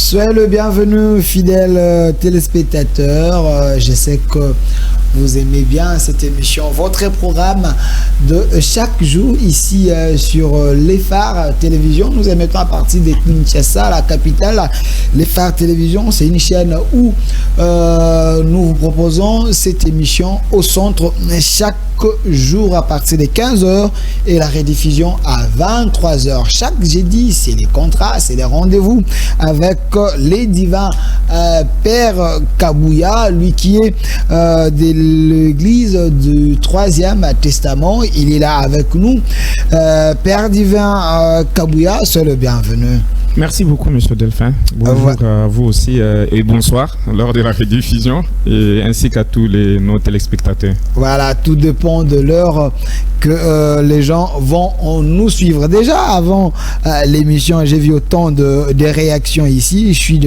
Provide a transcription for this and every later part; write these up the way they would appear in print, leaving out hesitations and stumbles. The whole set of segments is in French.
Soyez le bienvenu, fidèles téléspectateurs. Je sais que vous aimez bien cette émission, votre programme de chaque jour ici sur Les Phares Télévision. Nous émettons à partir de Kinshasa, la capitale. Les Phares Télévision, c'est une chaîne où nous vous proposons cette émission au centre chaque jour à partir de 15h et la rediffusion à 23h. Chaque jeudi, c'est les contrats, c'est les rendez-vous avec les divins. Père Kabouya, lui qui est de l'église du 3e Testament, il est là avec nous. Père divin Kabouya, soyez le bienvenu. Merci beaucoup, Monsieur Delphin. Bonjour à vous aussi et bonsoir lors de la rediffusion et ainsi qu'à tous nos téléspectateurs. Voilà, tout dépend de l'heure que les gens vont nous suivre. Déjà, avant l'émission, j'ai vu autant de réactions ici. Je suis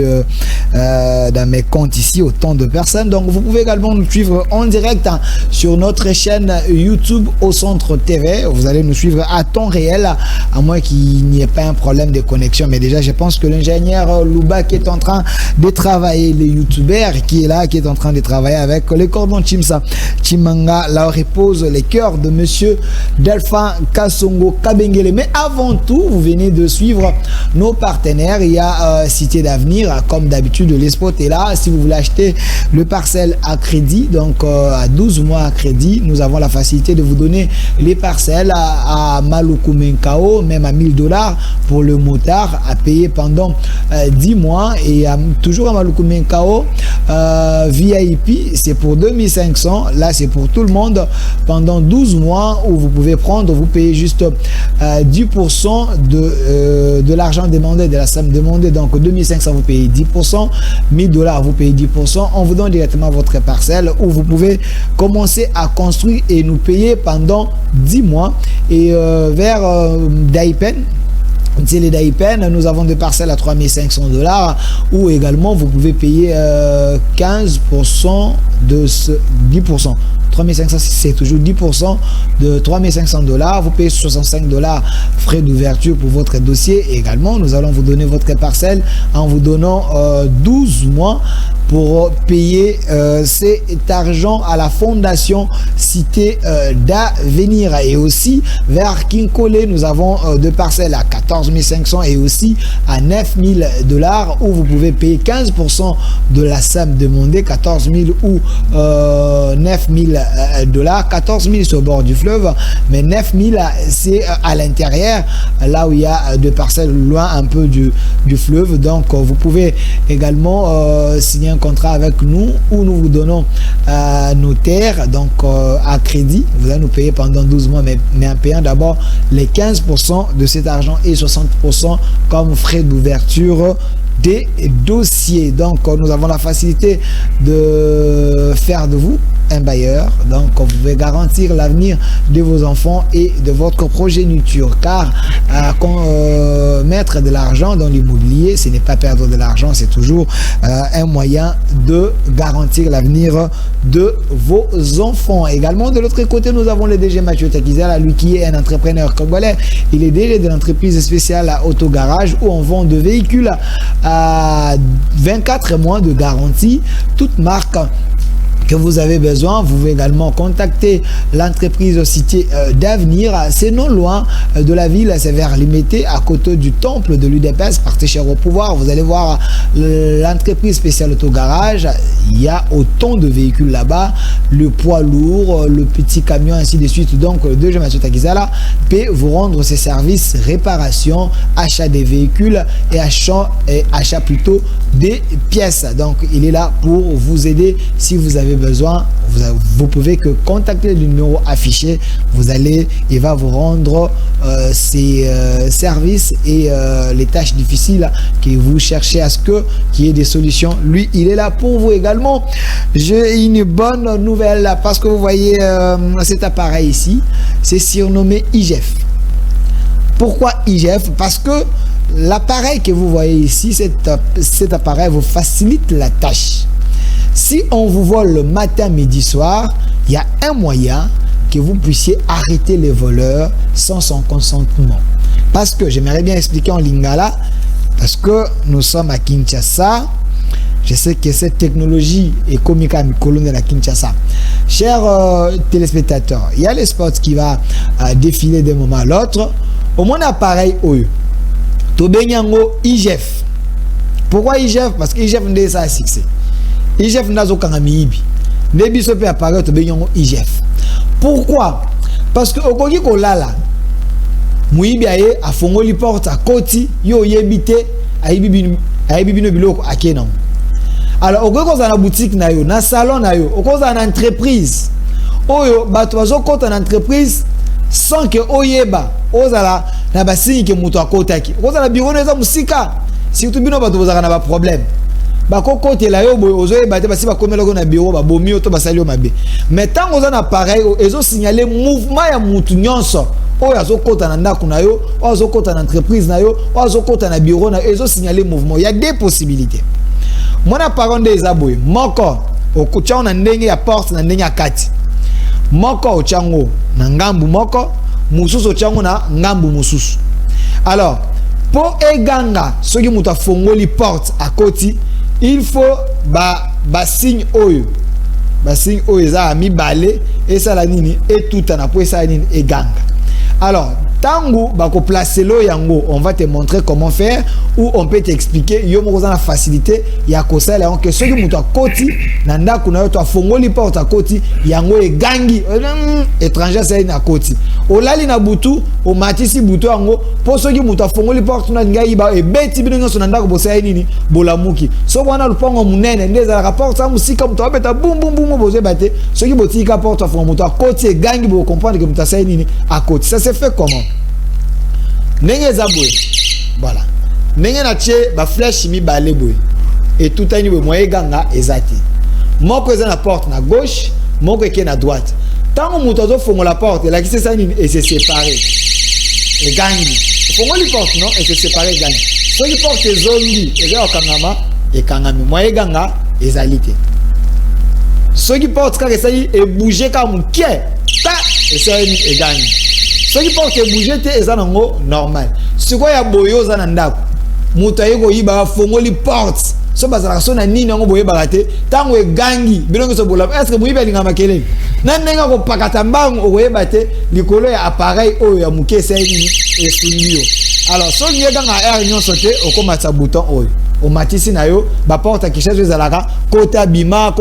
dans mes comptes ici, autant de personnes. Donc, vous pouvez également nous suivre en direct sur notre chaîne YouTube Au Centre TV. Vous allez nous suivre à temps réel, à moins qu'il n'y ait pas un problème de connexion. Mais déjà, je pense que l'ingénieur Louba qui est en train de travailler, les youtubeurs qui est là, qui est en train de travailler avec les cordons Chimsa Chimanga, là repose les cœurs de monsieur Delphin Kassongo Kabengele. Mais avant tout, vous venez de suivre nos partenaires. Il y a Cité d'Avenir, comme d'habitude, l'Espot est là. Si vous voulez acheter le parcelle à crédit, donc à 12 mois à crédit, nous avons la facilité de vous donner les parcelles à Malukumenkao, même à $1000 pour le motard à payer pendant 10 mois. Et toujours à Malukumenkao, VIP, c'est pour 2500. Là, c'est pour tout le monde pendant 12 mois où vous pouvez prendre, vous payez juste 10% de l'argent demandé, de la somme demandée. Donc 2500, vous payez 10%, $1000, vous payez 10%. On vous donne directement votre parcelle où vous pouvez commencer à construire et nous payer pendant 10 mois. Et vers Daipen, les Daipen, nous avons des parcelles à $3500 où également vous pouvez payer 15% de ce 10%. 3500, c'est toujours 10% de $3500. Vous payez $65 frais d'ouverture pour votre dossier. Et également, nous allons vous donner votre parcelle en vous donnant 12 mois pour payer cet argent à la fondation Cité d'Avenir. Et aussi vers Kinkole, nous avons deux parcelles à 14 500 et aussi à $9000 où vous pouvez payer 15% de la somme demandée, 14 000 ou $9000. 14 000 sur le bord du fleuve, mais 9 000 c'est à l'intérieur, là où il y a deux parcelles loin un peu du fleuve. Donc vous pouvez également signer un contrat avec nous où nous vous donnons nos terres donc à crédit. Vous allez nous payer pendant 12 mois, mais en payant d'abord les 15% de cet argent et 60% comme frais d'ouverture des dossiers. Donc nous avons la facilité de faire de vous un bailleur, donc vous pouvez garantir l'avenir de vos enfants et de votre progéniture, car mettre de l'argent dans l'immobilier, ce n'est pas perdre de l'argent, c'est toujours un moyen de garantir l'avenir de vos enfants. Également de l'autre côté, nous avons le DG Mathieu Takizala, lui qui est un entrepreneur congolais. Il est DG de l'entreprise spéciale à Autogarage où on vend de véhicules à 24 mois de garantie, toute marque que vous avez besoin. Vous pouvez également contacter l'entreprise Cité d'Avenir. C'est non loin de la ville, c'est vers Limité, à côté du temple de l'UDPS. Partez cher au pouvoir, vous allez voir l'entreprise spéciale Autogarage. Il y a autant de véhicules là-bas, le poids lourd, le petit camion, ainsi de suite. Donc le DG Mathieu Takizala peut vous rendre ses services, réparation, achat des véhicules et achat plutôt des pièces. Donc il est là pour vous aider. Si vous avez besoin, vous pouvez que contacter le numéro affiché. Il va vous rendre ses services et les tâches difficiles que vous cherchez à ce qu'il y ait des solutions. Lui, il est là pour vous également. J'ai une bonne nouvelle parce que vous voyez cet appareil ici, c'est surnommé IGF. Pourquoi IGF? Parce que l'appareil que vous voyez ici, cet appareil vous facilite la tâche. Si on vous vole le matin, midi, soir, il y a un moyen que vous puissiez arrêter les voleurs sans son consentement. Parce que j'aimerais bien expliquer en lingala, parce que nous sommes à Kinshasa. Je sais que cette technologie est comique à colonne à Kinshasa. Chers téléspectateurs, il y a le sport qui va défiler d'un moment à l'autre. Au moins appareil OE. Tobenyango IGF. Pourquoi IGF? Parce que IGF n'est pas succès. IGF n'a pas de Nebi sope appareil Tobenyango IGF. Pourquoi? Parce que au Kogi Kolala, Mouibi aye a fongoli porte à Koti, yo yebite a yebibino biloko a Kenan. Alors, au Kogi na boutique na yo, na salon na yo, au Kogi na entreprise. Oyo, bato bazo kote en entreprise sans que oyeba, ozala na basini ke muto akotaki. Ozala bureau na za musika. Surtout bino bato bozaka na ba problème. Bako kote la yo boy ozoyeba te basi ba komela ko na bureau ba bomi oto basali o mabe. Mais tant oza na pareil ezo signaler mouvement ya mutu nyonso. Oyo azokota na ndako na yo, oyo azokota na entreprise na yo, oyo azokota na bureau na yo, ezo signaler mouvement. Il y a deux possibilités. Mona parole des aboy, moko okucha na ndenge ya porte na ndenge ya kati. Moko ochango na ngambu moko, mususu ochango na ngambu mususu. Alors, pour eganga, soki muta fongoli porte à koti, il faut ba signe oyo. Ba signe oyo za mi balé et ça la nini et tout en après ça nini eganga. Alors, tango bako placer lo yango, on va te montrer comment faire ou on peut t'expliquer yo mo la facilité ya ko sala on que soki muto akoti na ndako na yo to fongoli porte akoti yango egangi étranger ça na koti. Olali na butu o matisi butu yango po soki muto fongoli porte na ngai ba e beti bino nyonso na ndako bosa nini bolamuki. So wana lupango munene ndeza la porte sa musika muto abeta bum bum bum boze bate soki botika porte fongoli muto akoti egangi bo comprendre que muto sa nini akoti. Ça se fait comment? Nenge zaboy. Voilà. Nenge na tche ba flèche mi balé boy. Et tout ani boy moye ganga ezati. Moko eza na porte na gauche, moko eke na droite. Tango muto zo fongo la porte, la ki ça ni et se séparer. Et gangi. Fongo li porte non et se séparer gangi. So li porte zongi, eza okangama et kangami moye ganga ezalité. So ki porte ka esali et bouger comme kie. Ta et ça ni et gangi. Ce qui porte bouger te ezanango normal. Ce quoi ya boyo za na ndako. Muta yego yiba fongoli porte. So bazala so na nini ngo boye bagate. Tango e gangi bilongo so bola. Est-ce que muiba linga makele? Na nenga ko pakata mbango oyeba te likolo ya appareil oyo ya mukese nini esulio. Alors so nyega nga air nyon sote okomata bouton oyo. O matisi na yo ba porte qui change ezalaka kota bima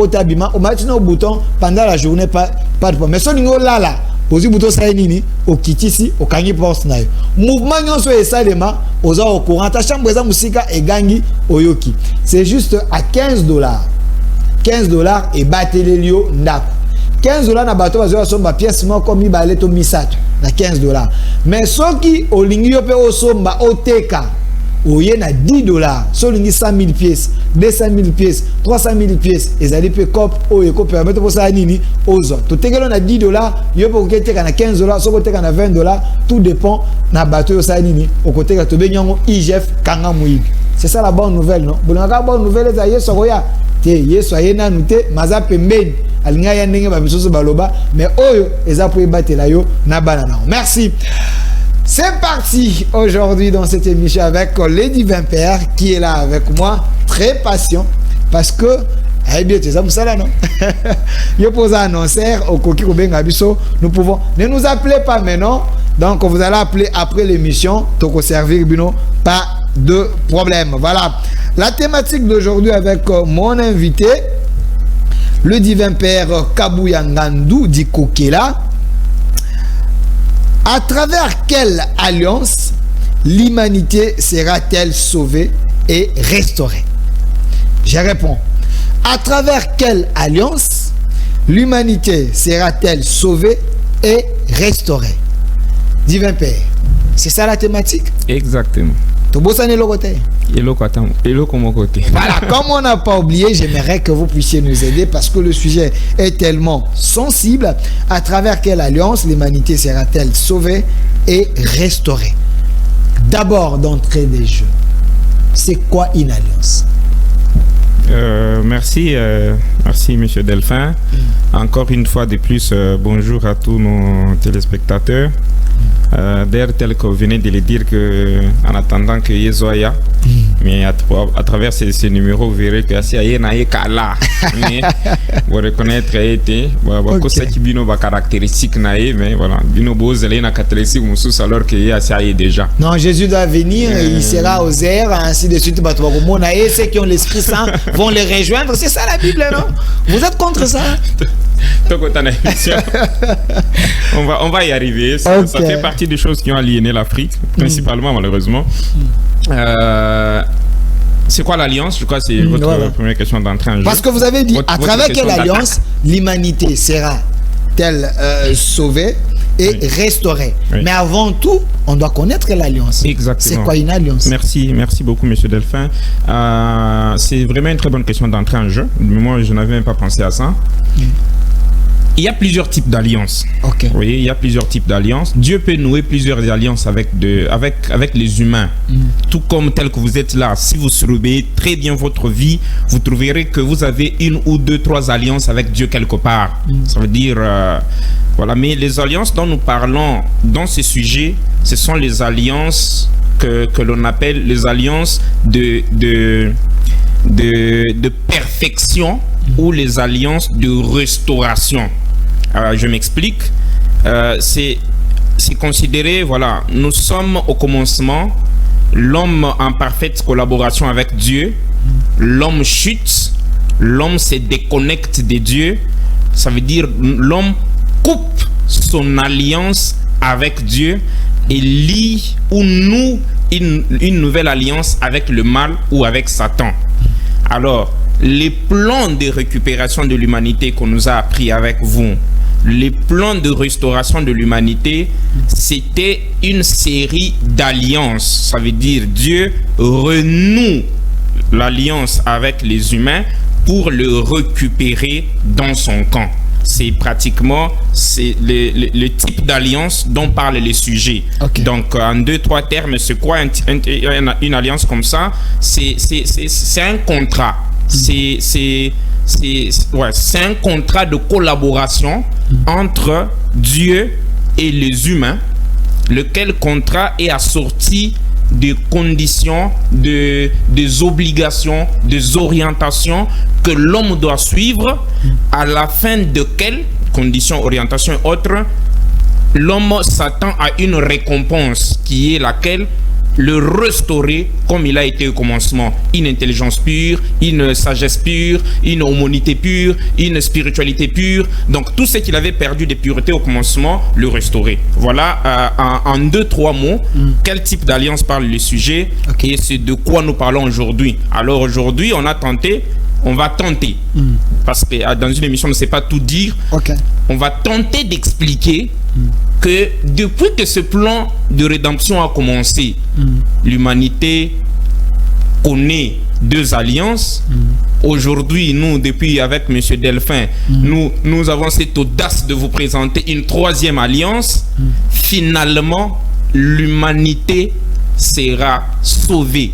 o matisi no bouton pendant la journée pas de problème. Mais so ningo lala Posi bouton ça nini au kitisi au kangi porte na yo. Mouvement nyonso esalema oza au courant ta chambre za musika e gangi oyoki. C'est juste à $15. $15 et batelelio ndako. $15 na bato bazo somba pièce moko mi baleto misato na $15. Mais soki olingi yo pe osomba oteka oye na $10. So lingi 100,000 pièces, 200,000 pièces, 300,000 pièces ezali pe cop oyo ko permettre pour ça nini ozo. To tekelo na $10 yo po keteka na $15, so ko teka na $20, tout dépend na bato yo sa nini o ko teka to benyango IGF kanga muibi. C'est ça la bonne nouvelle non? Bonaka bonne nouvelle za yeso roya te yeso ayena nute maza pembeni alinga ya ndenge ba bisoso baloba mais oyo eza po ebatela yo na banana. Merci. C'est parti aujourd'hui dans cette émission avec le divin Père qui est là avec moi, très patient parce que eh bien tu sais ça là non. Yo pose annoncer au coquille au bengabiso, nous pouvons ne nous appelez pas maintenant. Donc vous allez appeler après l'émission, toko servir bino, pas de problème. Voilà. La thématique d'aujourd'hui avec mon invité le divin Père Kabuya Ngandou di Kokela. À travers quelle alliance l'humanité sera-t-elle sauvée et restaurée? Je réponds. À travers quelle alliance l'humanité sera-t-elle sauvée et restaurée? Divin Père, c'est ça la thématique? Exactement. Voilà, comme on n'a pas oublié, j'aimerais que vous puissiez nous aider parce que le sujet est tellement sensible. À travers quelle alliance l'humanité sera-t-elle sauvée et restaurée? D'abord, d'entrée des jeux, c'est quoi une alliance? Merci Monsieur Delphin. Encore une fois de plus, bonjour à tous nos téléspectateurs. D'ailleurs, tel que vous venez de le dire, que, en attendant que Yezoya, mais à travers ces numéros, vous verrez que c'est Ayenaye Kala. Mais vous reconnaître été, que c'est qui bino caractéristique naïe, mais voilà, bino bozele na caractéristique moussous alors qu'il y a ça déjà. Non, Jésus doit venir, il sera aux airs, ainsi de suite. Ceux qui ont l'Esprit Saint vont les rejoindre. C'est ça la Bible, non? Vous êtes contre ça? On va y arriver. Ça fait partie des choses qui ont aliéné l'Afrique, principalement malheureusement. C'est quoi l'alliance? Je crois que c'est votre première question d'entrée en jeu. Parce que vous avez dit, à travers quelle alliance l'humanité sera-t-elle sauvée et restaurée? Oui. Mais avant tout, on doit connaître l'alliance. Exactement. C'est quoi une alliance? Merci beaucoup, monsieur Delphin. C'est vraiment une très bonne question d'entrée en jeu. Moi, je n'avais même pas pensé à ça. Il y a plusieurs types d'alliances. Okay. Oui, il y a plusieurs types d'alliances. Dieu peut nouer plusieurs alliances avec les humains. Tout comme tel que vous êtes là. Si vous surveillez très bien votre vie, vous trouverez que vous avez une ou deux, trois alliances avec Dieu quelque part. Ça veut dire... voilà. Mais les alliances dont nous parlons dans ces sujets, ce sont les alliances que l'on appelle les alliances de perfection ou les alliances de restauration. Je m'explique. C'est considéré, voilà, nous sommes au commencement, l'homme en parfaite collaboration avec Dieu, l'homme chute, l'homme se déconnecte de Dieu, ça veut dire l'homme coupe son alliance avec Dieu et lie ou noue une nouvelle alliance avec le mal ou avec Satan. Alors, les plans de récupération de l'humanité qu'on nous a appris avec vous, les plans de restauration de l'humanité, c'était une série d'alliances. Ça veut dire Dieu renoue l'alliance avec les humains pour le récupérer dans son camp. C'est pratiquement le type d'alliance dont parlent les sujets. Okay. Donc, en 2-3 termes, c'est quoi une alliance comme ça? C'est un contrat. C'est un contrat de collaboration entre Dieu et les humains, lequel contrat est assorti des conditions, des obligations, des orientations que l'homme doit suivre, à la fin de quelles conditions, orientations et autres, l'homme s'attend à une récompense qui est laquelle? Le restaurer comme il a été au commencement. Une intelligence pure, une sagesse pure, une humanité pure, une spiritualité pure. Donc tout ce qu'il avait perdu de pureté au commencement, le restaurer. Voilà, en 2-3 mots, quel type d'alliance parle le sujet et c'est de quoi nous parlons aujourd'hui. Alors aujourd'hui, on va tenter, parce que dans une émission, on ne sait pas tout dire. On va tenter d'expliquer que depuis que ce plan de rédemption a commencé, l'humanité connaît 2 alliances. Aujourd'hui, nous, depuis avec M. Delphin, nous avons cette audace de vous présenter une 3e alliance. Finalement, l'humanité sera sauvée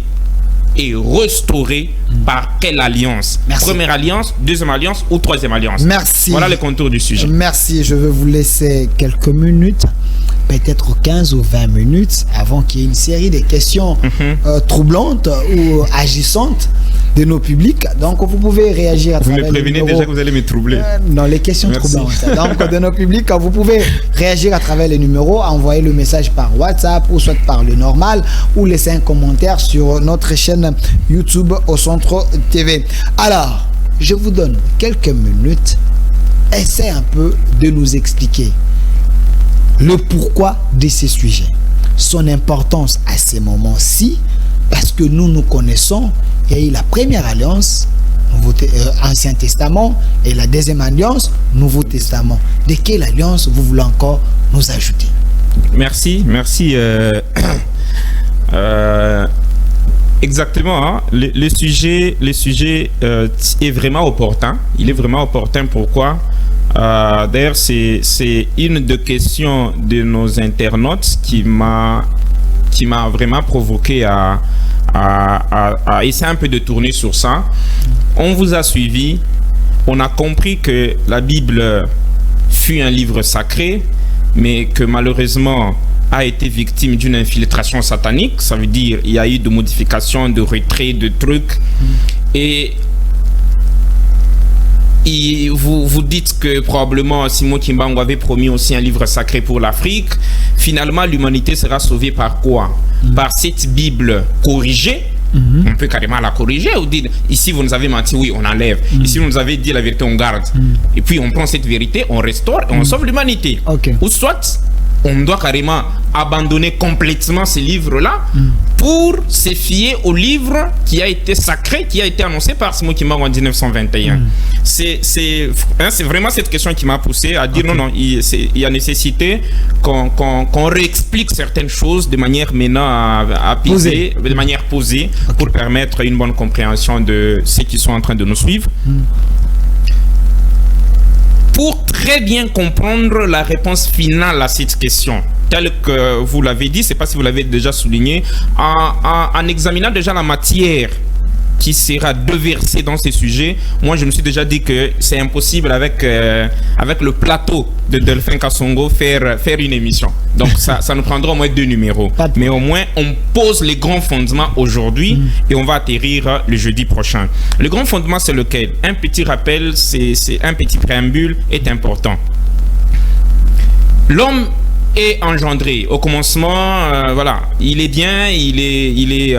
et restaurée par quelle alliance? Merci. Première alliance, 2e alliance ou 3e alliance? Merci. Voilà les contours du sujet. Merci. Je vais vous laisser quelques minutes, peut-être 15 ou 20 minutes, avant qu'il y ait une série de questions troublantes ou agissantes de nos publics. Donc, vous pouvez réagir à travers Vous me prévenez déjà que vous allez me troubler. Non, les questions troublantes. Donc, de nos publics, vous pouvez réagir à travers les numéros, envoyer le message par WhatsApp ou soit par le normal ou laisser un commentaire sur notre chaîne YouTube au Centre TV. Alors, je vous donne quelques minutes. Essayez un peu de nous expliquer le pourquoi de ces sujets, son importance à ces moments-ci, parce que nous connaissons, il y a eu la première alliance, Ancien Testament, et la deuxième alliance, Nouveau Testament. De quelle alliance vous voulez encore nous ajouter? Merci. Exactement, hein? Le sujet est vraiment opportun. Il est vraiment opportun. Pourquoi? D'ailleurs, c'est une des questions de nos internautes qui m'a vraiment provoqué à essayer un peu de tourner sur ça. On vous a suivi, on a compris que la Bible fut un livre sacré, mais que malheureusement a été victime d'une infiltration satanique. Ça veut dire il y a eu de modifications, de retrait, de trucs. Et vous dites que probablement Simon Kimbangu avait promis aussi un livre sacré pour l'Afrique. Finalement, l'humanité sera sauvée par quoi? Par cette Bible corrigée. On peut carrément la corriger ou dire ici vous nous avez menti, oui, on enlève. Ici vous nous avez dit la vérité, on garde. Et puis on prend cette vérité, on restaure et on sauve l'humanité. Ou soit on doit carrément abandonner complètement ces livres-là pour se fier au livre qui a été sacré, qui a été annoncé par Simon Kimbangu en 1921. C'est vraiment cette question qui m'a poussé à dire non, il y a nécessité qu'on réexplique certaines choses de manière maintenant apaisée, de manière posée, pour permettre une bonne compréhension de ceux qui sont en train de nous suivre. Pour très bien comprendre la réponse finale à cette question, telle que vous l'avez dit, je ne sais pas si vous l'avez déjà souligné, en examinant déjà la matière qui sera déversée dans ces sujets, moi je me suis déjà dit que c'est impossible avec le plateau de Delphin Kassongo faire une émission. Donc ça nous prendra au moins 2 numéros. Mais au moins on pose les grands fondements aujourd'hui et on va atterrir le jeudi prochain. Le grand fondement c'est lequel? Un petit rappel, c'est un petit préambule est important. L'homme est engendré au commencement, voilà, il est bien, il est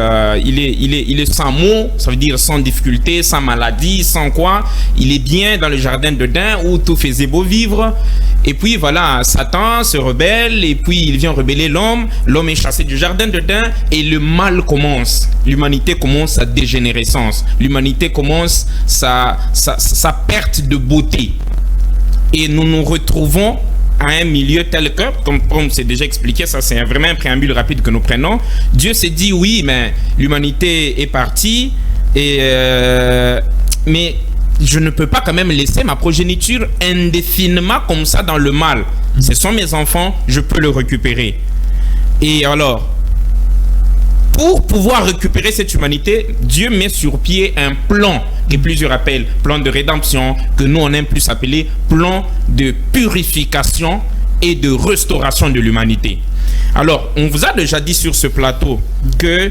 sans maux, ça veut dire sans difficulté, sans maladie, sans quoi, il est bien dans le jardin d'Éden où tout faisait beau vivre. Et puis voilà, Satan se rebelle et puis il vient rebeller l'homme. L'homme est chassé du jardin d'Éden et le mal commence. L'humanité commence sa dégénérescence. L'humanité commence sa perte de beauté. Et nous nous retrouvons à un milieu tel que, comme c'est déjà expliqué, ça c'est vraiment un préambule rapide que nous prenons. Dieu s'est dit oui, mais l'humanité est partie, mais je ne peux pas quand même laisser ma progéniture indéfiniment comme ça dans le mal. Ce sont mes enfants, je peux le récupérer. Et alors, pour pouvoir récupérer cette humanité, Dieu met sur pied un plan que plusieurs appellent plan de rédemption, que nous on aime plus appeler plan de purification et de restauration de l'humanité. Alors, on vous a déjà dit sur ce plateau que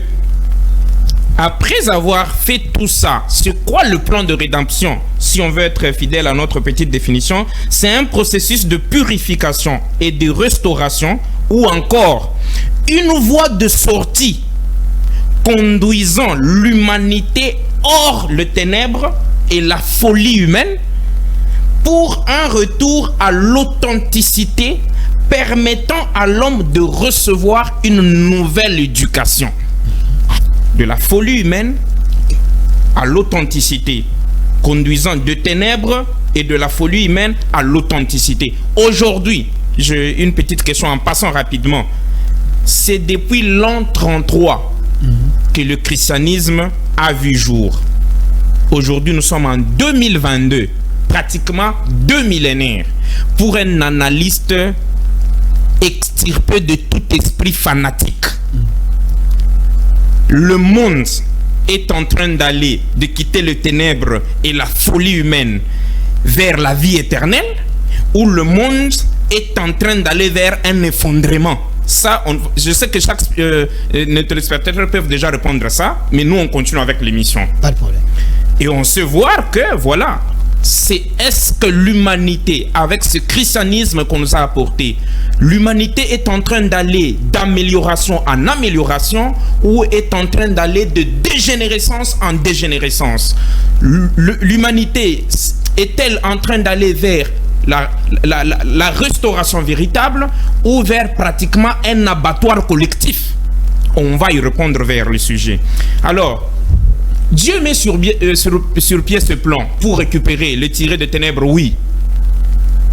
après avoir fait tout ça, c'est quoi le plan de rédemption? Si on veut être fidèle à notre petite définition, c'est un processus de purification et de restauration, ou encore une voie de sortie conduisant l'humanité hors le ténèbre et la folie humaine pour un retour à l'authenticité permettant à l'homme de recevoir une nouvelle éducation. De la folie humaine à l'authenticité, conduisant de ténèbres et de la folie humaine à l'authenticité. Aujourd'hui, j'ai une petite question en passant rapidement. C'est depuis l'an 33 que le christianisme a vu jour. Aujourd'hui, nous sommes en 2022, pratiquement 2 millénaires. Pour un analyste extirpé de tout esprit fanatique, le monde est en train d'aller, de quitter le ténèbre et la folie humaine vers la vie éternelle, ou le monde est en train d'aller vers un effondrement. Ça, je sais que chaque nos téléspectateurs peuvent déjà répondre à ça, mais nous on continue avec l'émission. Pas de problème. Et on se voit que voilà, est-ce que l'humanité, avec ce christianisme qu'on nous a apporté, l'humanité est en train d'aller d'amélioration en amélioration ou est en train d'aller de dégénérescence en dégénérescence? L'humanité est-elle en train d'aller vers la restauration véritable ou vers pratiquement un abattoir collectif? On va y répondre vers le sujet. Alors, Dieu met sur pied ce plan pour récupérer, le tirer des ténèbres, oui.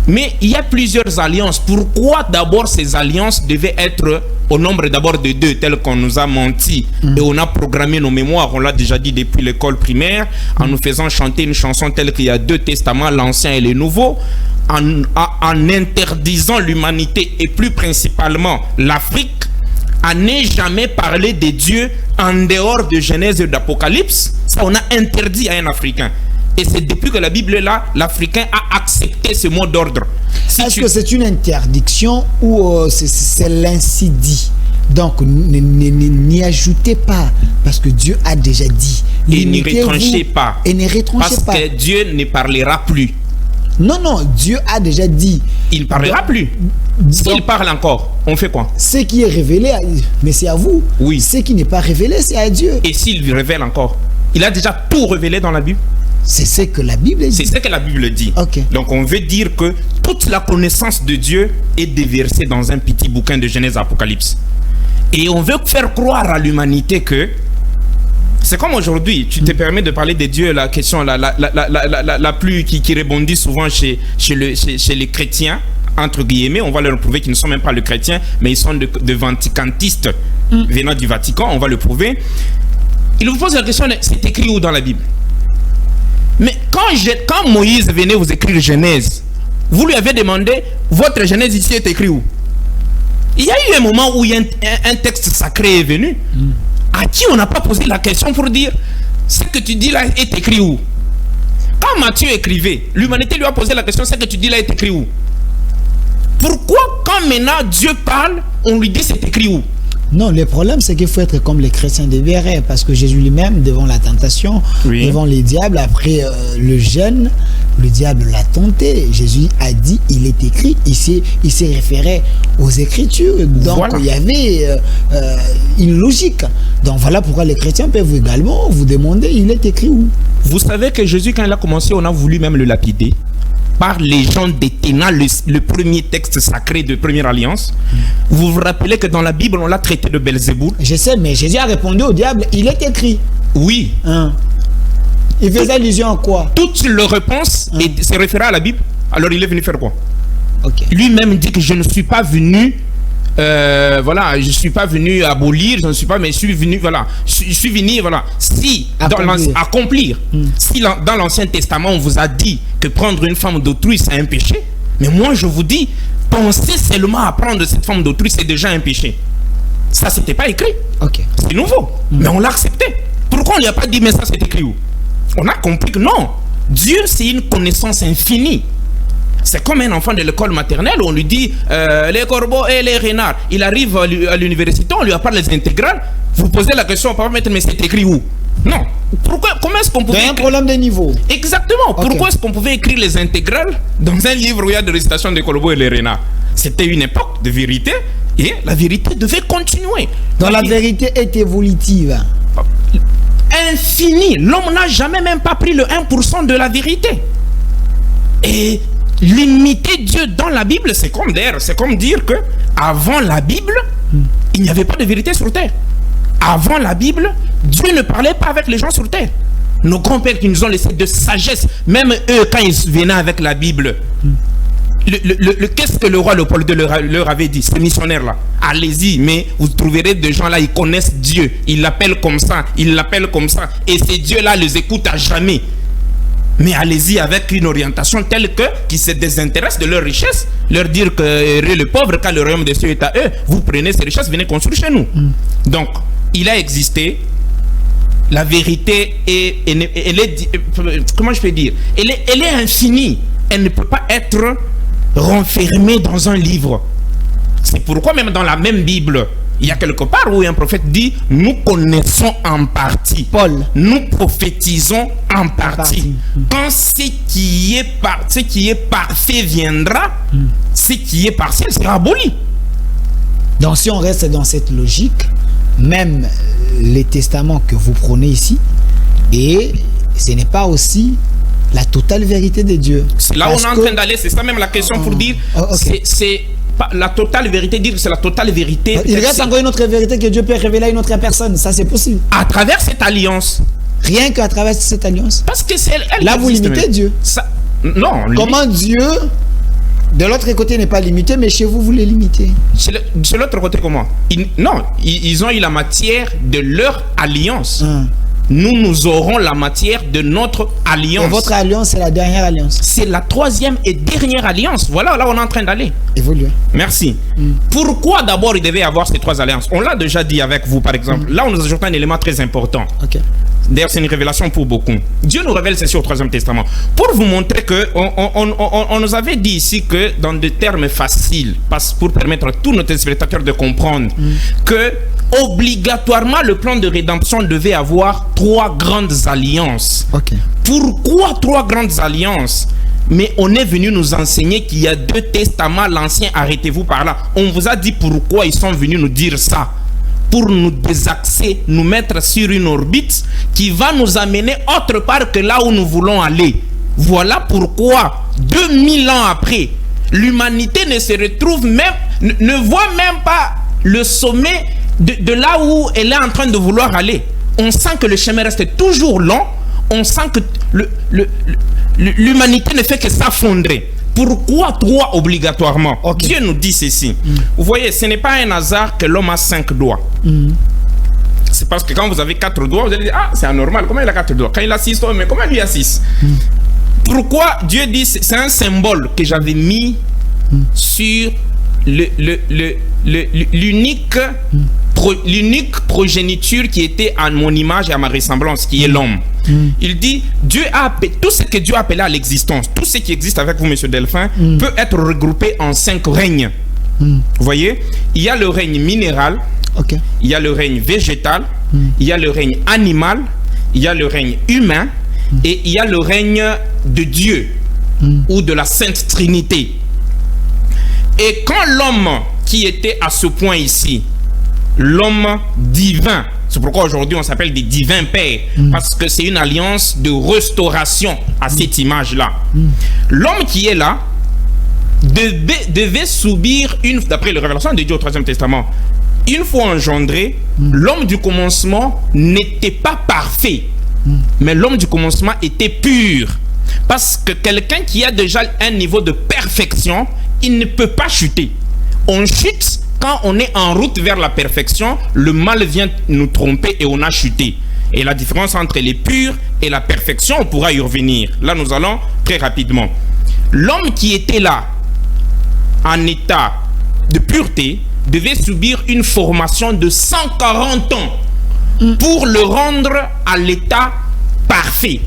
Mais il y a plusieurs alliances. Pourquoi d'abord ces alliances devaient être au nombre d'abord de 2, tel qu'on nous a menti et on a programmé nos mémoires, on l'a déjà dit depuis l'école primaire, en nous faisant chanter une chanson telle qu'il y a 2 testaments, l'Ancien et le Nouveau, en interdisant l'humanité et plus principalement l'Afrique à ne jamais parler de Dieu en dehors de Genèse et d'Apocalypse. Ça, on a interdit à un Africain. Et c'est depuis que la Bible est là, l'Africain a accepté ce mot d'ordre. Est-ce que c'est une interdiction ou c'est l'ainsi dit? Donc, n'y ajoutez pas, parce que Dieu a déjà dit. Et n'y retranchez pas. Et ne retranchez pas. Parce que Dieu ne parlera plus. Non, Dieu a déjà dit. Il ne parlera plus. S'il parle encore, on fait quoi? Ce qui est révélé, mais c'est à vous. Oui. Ce qui n'est pas révélé, c'est à Dieu. Et s'il révèle encore? Il a déjà tout révélé dans la Bible. C'est ce que la Bible dit. C'est ce que la Bible dit. Okay. Donc on veut dire que toute la connaissance de Dieu est déversée dans un petit bouquin de Genèse Apocalypse. Et on veut faire croire à l'humanité que c'est comme aujourd'hui, tu te permets de parler de Dieu, la question la plus qui rebondit souvent chez les chrétiens, entre guillemets, on va leur prouver qu'ils ne sont même pas les chrétiens, mais ils sont de vaticantistes venant du Vatican, on va le prouver. Il vous pose la question, c'est écrit où dans la Bible? Mais quand Moïse venait vous écrire Genèse, vous lui avez demandé, votre Genèse ici est écrit où? Il y a eu un moment où un texte sacré est venu, à qui on n'a pas posé la question pour dire, ce que tu dis là est écrit où? Quand Matthieu écrivait, l'humanité lui a posé la question, ce que tu dis là est écrit où? Pourquoi quand maintenant Dieu parle, on lui dit c'est écrit où? Non, le problème, c'est qu'il faut être comme les chrétiens de Béret, parce que Jésus lui-même, devant la tentation, devant les diables, après le jeûne, le diable l'a tenté. Jésus a dit, il est écrit, il s'est référé aux Écritures. Donc, voilà. Il y avait une logique. Donc, voilà pourquoi les chrétiens peuvent également vous demander, il est écrit où? Vous savez que Jésus, quand il a commencé, on a voulu même le lapider par les gens détenant le premier texte sacré de Première Alliance. Vous vous rappelez que dans la Bible, on l'a traité de Belzéboul. Je sais, mais Jésus a répondu au diable, il est écrit. Oui. Il faisait allusion à quoi? Toute leur réponse se référait à la Bible. Alors il est venu faire quoi? Lui-même dit que je ne suis pas venu... voilà, je suis pas venu abolir, je ne suis pas, mais je suis venu, voilà, je suis venu, voilà, si accomplir. Si dans l'Ancien Testament on vous a dit que prendre une femme d'autrui c'est un péché, mais moi je vous dis, penser seulement à prendre cette femme d'autrui c'est déjà un péché. Ça c'était pas écrit. C'est nouveau, mais on l'a accepté. Pourquoi on lui a pas dit mais ça c'est écrit où? On a compris que non, Dieu c'est une connaissance infinie. C'est comme un enfant de l'école maternelle où on lui dit les corbeaux et les renards. Il arrive à l'université, on lui apprend les intégrales. Vous posez la question, papa maître, mais c'est écrit où? Non. Pourquoi? Comment est-ce qu'on pouvait... Il y a un problème de niveau. Exactement. Pourquoi est-ce qu'on pouvait écrire les intégrales dans un livre où il y a de récitation des corbeaux et les renards? C'était une époque de vérité et la vérité devait continuer. Donc la vérité est évolutive. Infini. L'homme n'a jamais même pas pris le 1% de la vérité. Et limiter Dieu dans la Bible, c'est comme dire que avant la Bible, il n'y avait pas de vérité sur terre. Avant la Bible, Dieu ne parlait pas avec les gens sur terre. Nos grands-pères qui nous ont laissé de sagesse, même eux, quand ils venaient avec la Bible, qu'est-ce que le roi Léopold II leur avait dit, ces missionnaires-là? Allez-y, mais vous trouverez des gens là, ils connaissent Dieu. Ils l'appellent comme ça, ils l'appellent comme ça. Et ces dieux-là les écoutent à jamais. Mais allez-y avec une orientation telle que qui se désintéresse de leur richesse, leur dire que le pauvre, quand le royaume des cieux est à eux, vous prenez ces richesses, venez construire chez nous. Donc, il a existé. La vérité elle est comment je peux dire, elle est infinie. Elle ne peut pas être renfermée dans un livre. C'est pourquoi même dans la même Bible, il y a quelque part où un prophète dit, nous connaissons en partie. Paul. Nous prophétisons en partie. Quand ce qui est parfait viendra, ce qui est partiel sera aboli. Donc si on reste dans cette logique, même les testaments que vous prenez ici, et ce n'est pas aussi la totale vérité de Dieu. C'est là où on est en train d'aller, c'est ça même la question pour dire, c'est la totale vérité, dire que c'est la totale vérité. Il reste encore une autre vérité que Dieu peut révéler à une autre personne, ça c'est possible. À travers cette alliance. Rien qu'à travers cette alliance. Parce que c'est elle. Là vous limitez Dieu. Ça, non. Comment Dieu, de l'autre côté n'est pas limité, mais chez vous, vous les limitez. De l'autre côté comment? Ils ont eu la matière de leur alliance. Nous aurons la matière de notre alliance. Et votre alliance, c'est la dernière alliance. C'est la troisième et dernière alliance. Voilà, là on est en train d'aller. Évoluer. Merci. Pourquoi d'abord il devait y avoir ces trois alliances? On l'a déjà dit avec vous, par exemple. Là, on nous ajoute un élément très important. D'ailleurs, c'est une révélation pour beaucoup. Dieu nous révèle ceci au Troisième Testament. Pour vous montrer que, on nous avait dit ici que, dans des termes faciles, pour permettre à tous nos téléspectateurs de comprendre, que, obligatoirement, le plan de rédemption devait avoir 3 grandes alliances. Okay. Pourquoi 3 grandes alliances? Mais on est venu nous enseigner qu'il y a 2 testaments, l'ancien, arrêtez-vous par là. On vous a dit pourquoi ils sont venus nous dire ça. Pour nous désaxer, nous mettre sur une orbite qui va nous amener autre part que là où nous voulons aller. Voilà pourquoi, 2000 ans après, l'humanité ne se retrouve même, ne voit même pas le sommet de là où elle est en train de vouloir aller. On sent que le chemin reste toujours long. On sent que l'humanité ne fait que s'affondrer. Pourquoi 3 obligatoirement? Okay. Dieu nous dit ceci. Vous voyez, ce n'est pas un hasard que l'homme a 5 doigts. C'est parce que quand vous avez 4 doigts, vous allez dire, ah, c'est anormal, comment il a 4 doigts? Quand il a 6 doigts, mais comment lui a 6? Pourquoi Dieu dit, c'est un symbole que j'avais mis sur l'unique progéniture qui était à mon image et à ma ressemblance, qui est l'homme. Il dit, Dieu a appelé, tout ce que Dieu a appelé à l'existence, tout ce qui existe avec vous, monsieur Delphin, peut être regroupé en 5 règnes. Vous voyez, il y a le règne minéral, il y a le règne végétal, il y a le règne animal, il y a le règne humain, et il y a le règne de Dieu, ou de la Sainte Trinité. Et quand l'homme qui était à ce point ici, l'homme divin, c'est pourquoi aujourd'hui on s'appelle des divins pères, parce que c'est une alliance de restauration à cette image-là. L'homme qui est là devait subir, d'après les révélations de Dieu au Troisième Testament, une fois engendré, l'homme du commencement n'était pas parfait, mais l'homme du commencement était pur. Parce que quelqu'un qui a déjà un niveau de perfection, il ne peut pas chuter. On chute quand on est en route vers la perfection, le mal vient nous tromper et on a chuté. Et la différence entre les purs et la perfection, on pourra y revenir. Là, nous allons très rapidement. L'homme qui était là, en état de pureté, devait subir une formation de 140 ans pour le rendre à l'état parfait.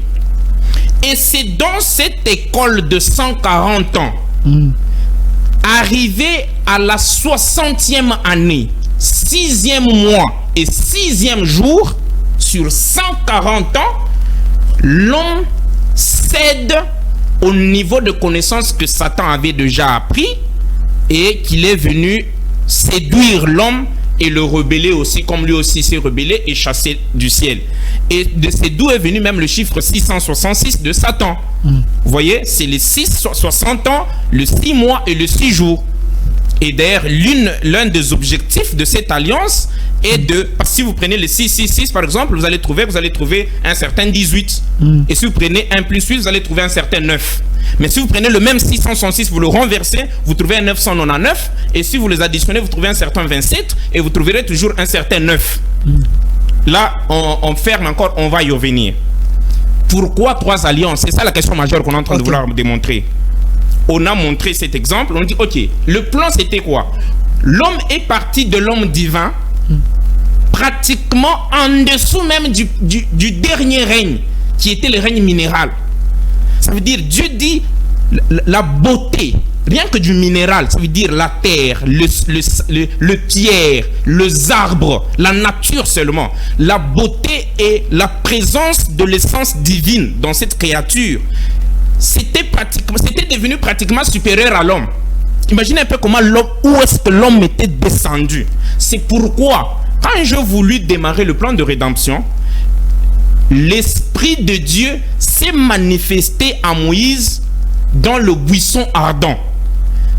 Et c'est dans cette école de 140 ans, arrivé à la 60e année, 6e mois et 6e jour, sur 140 ans, l'homme cède au niveau de connaissance que Satan avait déjà appris et qu'il est venu séduire l'homme et le rebeller aussi, comme lui aussi s'est rebellé et chassé du ciel. Et de c'est d'où est venu même le chiffre 666 de Satan. Vous voyez, c'est les 60 ans, le 6 mois et le 6 jours. Et d'ailleurs, l'un des objectifs de cette alliance est de... Parce que si vous prenez le 666 par exemple, vous allez trouver un certain 18. Et si vous prenez 1 plus 8, vous allez trouver un certain 9. Mais si vous prenez le même 666, vous le renversez, vous trouvez un 999. Et si vous les additionnez, vous trouvez un certain 27. Et vous trouverez toujours un certain 9. Là, on ferme encore, on va y revenir. Pourquoi 3 alliances? C'est ça la question majeure qu'on est en train de vouloir démontrer. On a montré cet exemple, on dit, ok, le plan c'était quoi? L'homme est parti de l'homme divin, pratiquement en dessous même du dernier règne, qui était le règne minéral. Ça veut dire, Dieu dit, la beauté, rien que du minéral, ça veut dire la terre, le pierre, les arbres, la nature seulement. La beauté et la présence de l'essence divine dans cette créature, c'était devenu pratiquement supérieur à l'homme. Imaginez un peu comment où est-ce que l'homme était descendu. C'est pourquoi, quand je voulus démarrer le plan de rédemption, l'Esprit de Dieu s'est manifesté à Moïse dans le buisson ardent.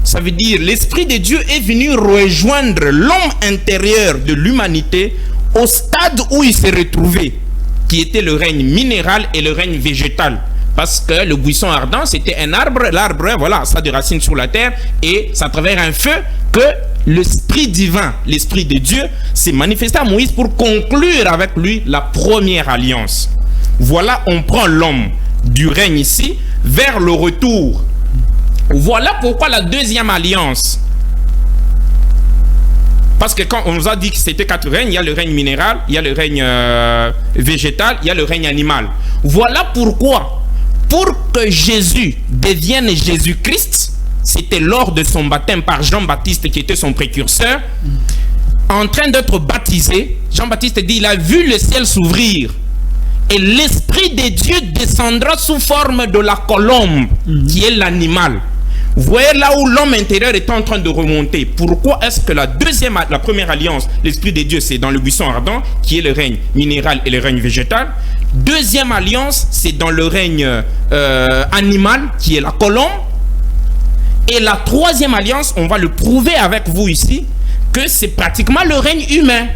Ça veut dire, l'Esprit de Dieu est venu rejoindre l'homme intérieur de l'humanité au stade où il s'est retrouvé, qui était le règne minéral et le règne végétal. Parce que le buisson ardent, c'était un arbre. L'arbre, voilà, ça a des racines sur la terre. Et c'est à travers un feu que l'Esprit divin, l'Esprit de Dieu, s'est manifesté à Moïse pour conclure avec lui la première alliance. Voilà, on prend l'homme du règne ici vers le retour. Voilà pourquoi la deuxième alliance Parce que quand on nous a dit que c'était 4 règnes, il y a le règne minéral, il y a le règne végétal, il y a le règne animal. Voilà pourquoi, pour que Jésus devienne Jésus-Christ, c'était lors de son baptême par Jean-Baptiste qui était son précurseur, en train d'être baptisé, Jean-Baptiste dit, il a vu le ciel s'ouvrir et l'Esprit de Dieu descendra sous forme de la colombe, qui est l'animal. Vous voyez là où l'homme intérieur est en train de remonter. Pourquoi est-ce que la première alliance, l'Esprit de Dieu, c'est dans le buisson ardent, qui est le règne minéral et le règne végétal. Deuxième alliance, c'est dans le règne animal, qui est la colombe. Et la troisième alliance, on va le prouver avec vous ici, que c'est pratiquement le règne humain.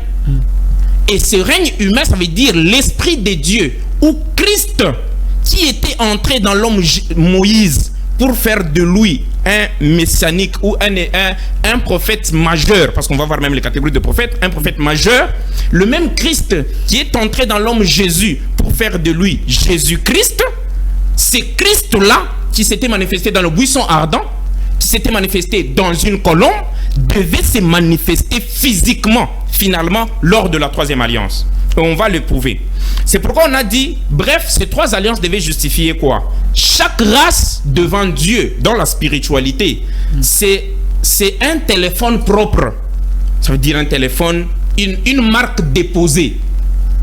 Et ce règne humain, ça veut dire l'Esprit de Dieu, ou Christ, qui était entré dans l'homme Moïse, pour faire de lui un messianique ou un prophète majeur, parce qu'on va voir même les catégories de prophètes, un prophète majeur, le même Christ qui est entré dans l'homme Jésus pour faire de lui Jésus-Christ, c'est Christ-là qui s'était manifesté dans le buisson ardent, qui s'était manifesté dans une colombe, devait se manifester physiquement, finalement, lors de la troisième alliance. Et on va le prouver. C'est pourquoi on a dit, bref, ces 3 alliances devaient justifier quoi? Chaque race devant Dieu, dans la spiritualité, c'est un téléphone propre. Ça veut dire un téléphone, une marque déposée.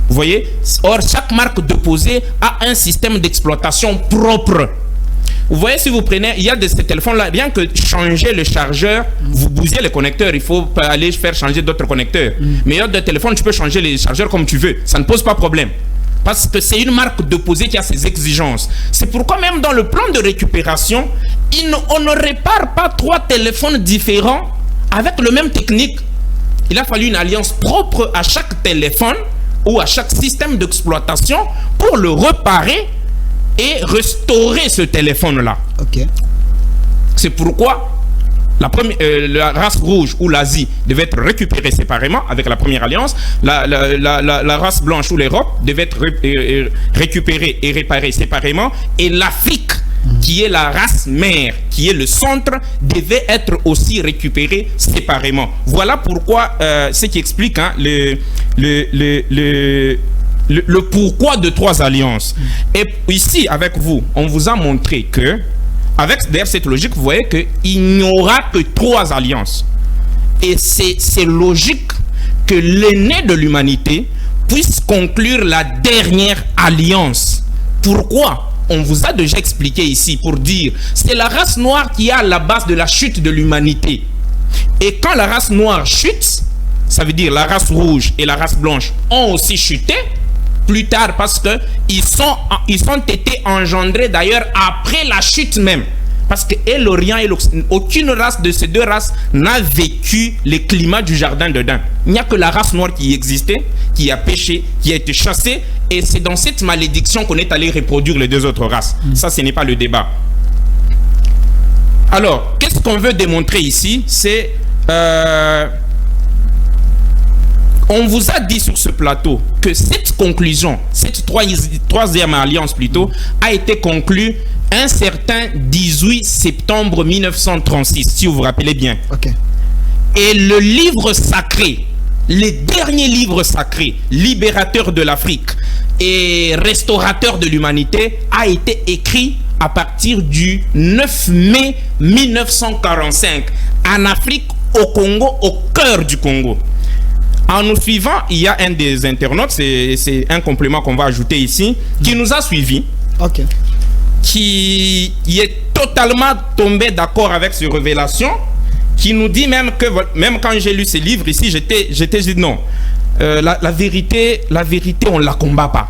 Vous voyez? Or, chaque marque déposée a un système d'exploitation propre. Vous voyez, si vous prenez, il y a de ces téléphones-là, rien que changer le chargeur, vous bousillez les connecteurs, il faut aller faire changer d'autres connecteurs. Mais il y a des téléphones, tu peux changer les chargeurs comme tu veux, ça ne pose pas problème. Parce que c'est une marque déposée qui a ses exigences. C'est pourquoi même dans le plan de récupération, on ne répare pas 3 téléphones différents avec le même technique. Il a fallu une alliance propre à chaque téléphone ou à chaque système d'exploitation pour le réparer et restaurer ce téléphone-là. Ok. C'est pourquoi la race rouge ou l'Asie devait être récupérée séparément avec la première alliance. La race blanche ou l'Europe devait être récupérée et réparée séparément. Et l'Afrique, qui est la race mère, qui est le centre, devait être aussi récupérée séparément. Voilà pourquoi, ce qui explique le pourquoi de 3 alliances. Et ici, avec vous, on vous a montré que, avec d'ailleurs cette logique, vous voyez qu'il n'y aura que 3 alliances. Et c'est logique que l'aîné de l'humanité puisse conclure la dernière alliance. Pourquoi? On vous a déjà expliqué ici pour dire, c'est la race noire qui est à la base de la chute de l'humanité. Et quand la race noire chute, ça veut dire la race rouge et la race blanche ont aussi chuté, plus tard, parce que ils ont été engendrés d'ailleurs après la chute même. Parce que et l'Orient et l'Occident, aucune race de ces 2 races n'a vécu les climats du jardin d'Éden. Il n'y a que la race noire qui existait, qui a péché, qui a été chassée, et c'est dans cette malédiction qu'on est allé reproduire les 2 autres races. Ça, ce n'est pas le débat. Alors, qu'est-ce qu'on veut démontrer ici? C'est on vous a dit sur ce plateau que cette conclusion, cette troisième alliance plutôt, a été conclue un certain 18 septembre 1936, si vous vous rappelez bien. Ok. Et le livre sacré, les derniers livres sacrés, libérateur de l'Afrique et restaurateur de l'humanité, a été écrit à partir du 9 mai 1945 en Afrique, au Congo, au cœur du Congo. En nous suivant, il y a un des internautes, c'est un complément qu'on va ajouter ici, qui nous a suivis, qui est totalement tombé d'accord avec ces révélations, qui nous dit même que, même quand j'ai lu ces livres ici, j'étais dit non, la vérité, on ne la combat pas.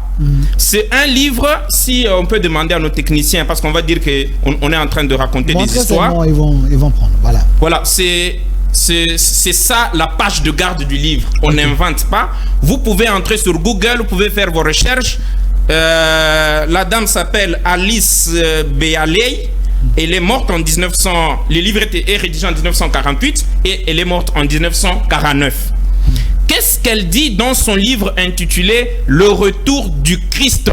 C'est un livre, si on peut demander à nos techniciens, parce qu'on va dire qu'on est en train de raconter des histoires. Bon, ils vont prendre, voilà. Voilà, c'est ça la page de garde du livre. On n'invente pas. Vous pouvez entrer sur Google, vous pouvez faire vos recherches. La dame s'appelle Alice Béaley. Elle est morte en 1900. Le livre est rédigé en 1948 et elle est morte en 1949. Qu'est-ce qu'elle dit dans son livre intitulé Le retour du Christ?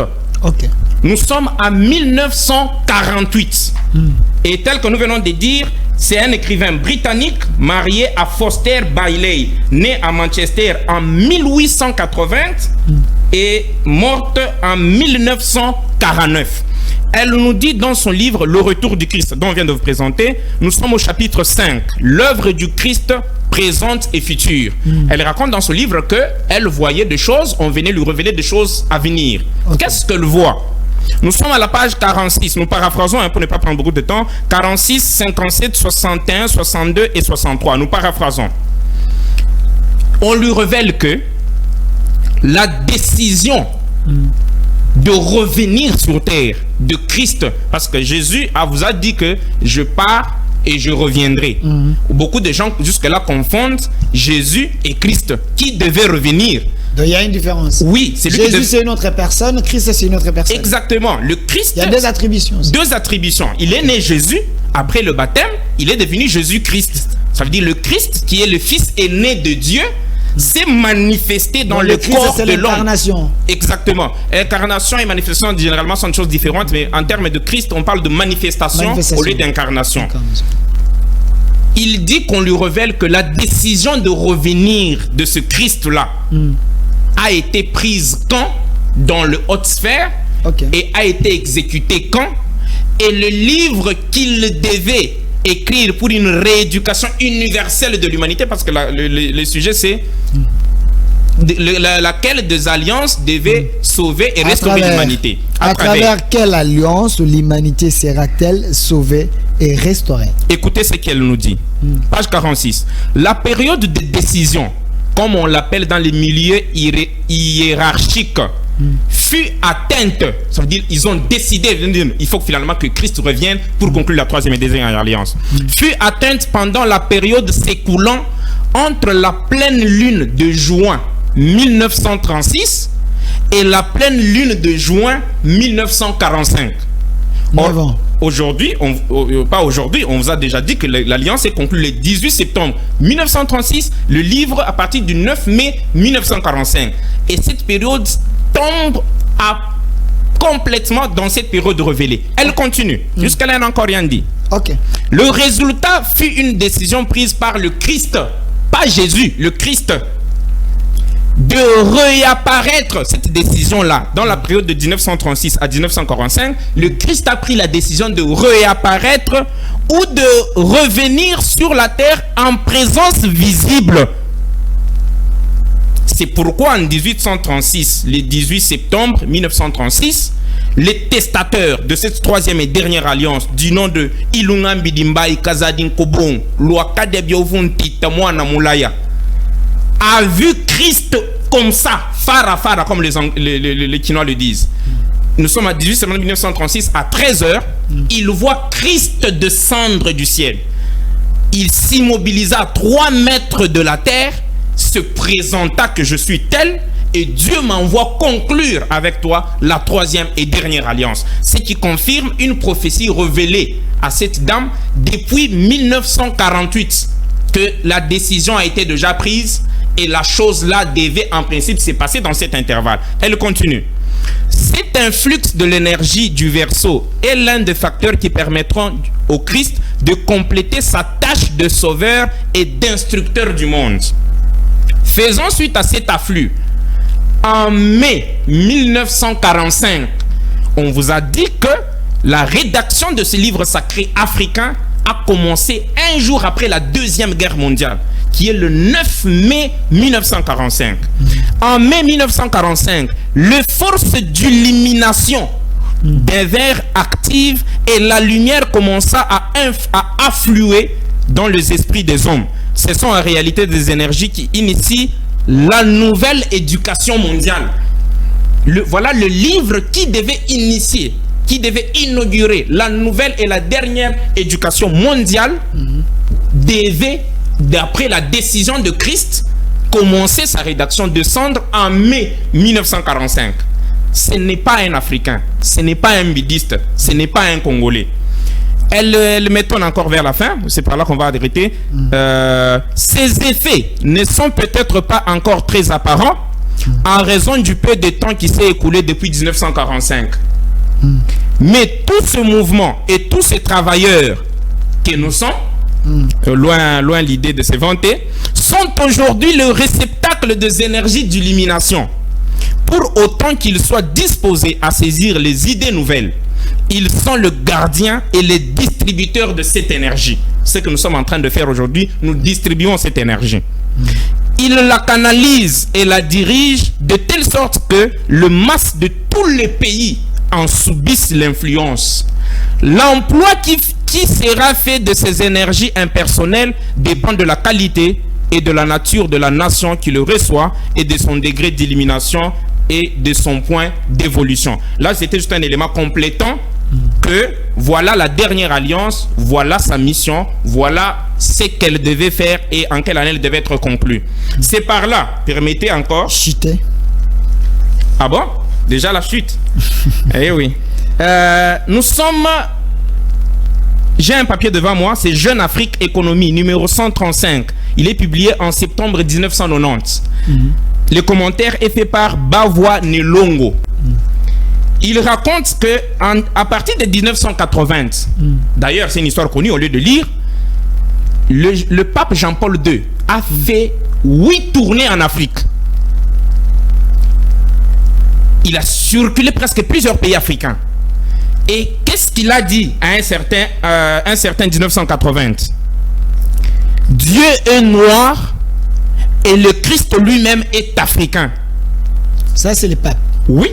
Nous sommes en 1948. Et tel que nous venons de dire, c'est un écrivain britannique marié à Foster Bailey, né à Manchester en 1880 et morte en 1949. Elle nous dit dans son livre Le Retour du Christ, dont on vient de vous présenter, nous sommes au chapitre 5, l'œuvre du Christ présente et future. Elle raconte dans son livre qu'elle voyait des choses, on venait lui révéler des choses à venir. Okay. Qu'est-ce qu'elle voit? Nous sommes à la page 46, nous paraphrasons pour ne pas prendre beaucoup de temps, 46, 57, 61, 62 et 63, nous paraphrasons. On lui révèle que la décision de revenir sur terre de Christ, parce que Jésus vous a dit que je pars et je reviendrai. Beaucoup de gens jusque-là confondent Jésus et Christ. Qui devait revenir? Donc il y a une différence. Oui, c'est Jésus c'est une autre personne, Christ c'est une autre personne. Exactement. Le Christ. Il y a deux attributions. Deux attributions. Il est né Jésus, après le baptême, il est devenu Jésus-Christ. Ça veut dire le Christ qui est le Fils aîné de Dieu s'est manifesté dans le corps de l'homme. Exactement. Incarnation et manifestation généralement sont des choses différentes, mais en termes de Christ, on parle de manifestation au lieu d'incarnation. Il dit qu'on lui révèle que la décision de revenir de ce Christ-là a été prise quand? Dans le haute sphère et a été exécutée quand? Et le livre qu'il devait écrire pour une rééducation universelle de l'humanité, parce que le sujet c'est laquelle des alliances devait sauver et restaurer l'humanité. À travers quelle alliance l'humanité sera-t-elle sauvée et restaurée? Écoutez ce qu'elle nous dit. Page 46. La période de décision, comme on l'appelle dans les milieux hiérarchiques, fut atteinte. Ça veut dire ils ont décidé, il faut finalement que Christ revienne pour conclure la troisième et dernière alliance. Fut atteinte pendant la période s'écoulant entre la pleine lune de juin 1936 et la pleine lune de juin 1945. Aujourd'hui, pas aujourd'hui, on vous a déjà dit que l'alliance est conclue le 18 septembre 1936, le livre à partir du 9 mai 1945. Et cette période tombe complètement dans cette période révélée. Elle continue, jusqu'à là, elle n'a encore rien dit. Le résultat fut une décision prise par le Christ, pas Jésus, le Christ, de réapparaître. Cette décision-là, dans la période de 1936 à 1945, le Christ a pris la décision de réapparaître ou de revenir sur la terre en présence visible. C'est pourquoi en 1836, le 18 septembre 1936, les testateurs de cette troisième et dernière alliance du nom de Ilunga Mbidimbai Kazadin Kobon, Luakadebiofunti Tamwana Moulaya, a vu Christ comme ça, fara, comme les Chinois le disent. Nous sommes à 18 septembre 1936, à 13h, il voit Christ descendre du ciel. Il s'immobilisa à 3 mètres de la terre, se présenta que je suis tel, et Dieu m'envoie conclure avec toi la troisième et dernière alliance. Ce qui confirme une prophétie révélée à cette dame depuis 1948, que la décision a été déjà prise et la chose là devait en principe se passer dans cet intervalle. Elle continue. Cet influx de l'énergie du Verseau est l'un des facteurs qui permettront au Christ de compléter sa tâche de sauveur et d'instructeur du monde. Faisant suite à cet afflux, en mai 1945, on vous a dit que la rédaction de ce livre sacré africain a commencé un jour après la Deuxième Guerre mondiale, qui est le 9 mai 1945. En mai 1945, les forces d'illumination devinrent actives et la lumière commença à affluer dans les esprits des hommes. Ce sont en réalité des énergies qui initient la nouvelle éducation mondiale. Voilà le livre qui devait initier, qui devait inaugurer la nouvelle et la dernière éducation mondiale, devait, d'après la décision de Christ, commencer sa rédaction, descendre en mai 1945. Ce n'est pas un Africain, ce n'est pas un bouddhiste, ce n'est pas un Congolais. Elle m'étonne encore vers la fin, c'est par là qu'on va arrêter. Ces effets ne sont peut-être pas encore très apparents en raison du peu de temps qui s'est écoulé depuis 1945. Mais tout ce mouvement et tous ces travailleurs que nous sommes loin l'idée de se vanter, sont aujourd'hui le réceptacle des énergies d'illumination. Pour autant qu'ils soient disposés à saisir les idées nouvelles, ils sont le gardien et les distributeurs de cette énergie. Ce que nous sommes en train de faire aujourd'hui, nous distribuons cette énergie. Ils la canalisent et la dirigent de telle sorte que le masse de tous les pays en subissent l'influence. L'emploi qui sera fait de ces énergies impersonnelles dépend de la qualité et de la nature de la nation qui le reçoit et de son degré d'illumination et de son point d'évolution. Là, c'était juste un élément complétant que voilà la dernière alliance, voilà sa mission, voilà ce qu'elle devait faire et en quelle année elle devait être conclue. C'est par là, permettez encore... Chuter. Ah bon? Déjà la chute. Eh oui. Nous sommes... J'ai un papier devant moi, c'est Jeune Afrique Économie, numéro 135. Il est publié en septembre 1990. Le commentaire est fait par Bavois Nelongo. Il raconte que à partir de 1980, d'ailleurs c'est une histoire connue, au lieu de lire, le pape Jean-Paul II a fait 8 tournées en Afrique. Il a circulé presque plusieurs pays africains. Et qu'est-ce qu'il a dit à un certain 1980? Dieu est noir et le Christ lui-même est africain. Ça, c'est le pape. Oui.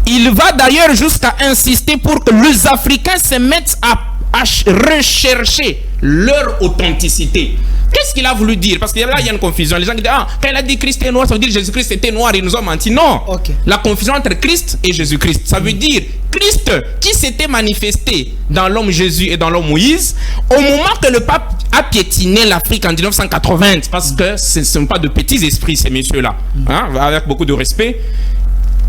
Il va d'ailleurs jusqu'à insister pour que les Africains se mettent à rechercher leur authenticité. Qu'est-ce qu'il a voulu dire? Parce que là, il y a une confusion. Les gens disent, quand il a dit Christ est noir, ça veut dire Jésus-Christ était noir, ils nous ont menti. Non. La confusion entre Christ et Jésus-Christ. Ça veut dire Christ qui s'était manifesté dans l'homme Jésus et dans l'homme Moïse, au moment que le pape a piétiné l'Afrique en 1980, parce que ce ne sont pas de petits esprits, ces messieurs-là, avec beaucoup de respect,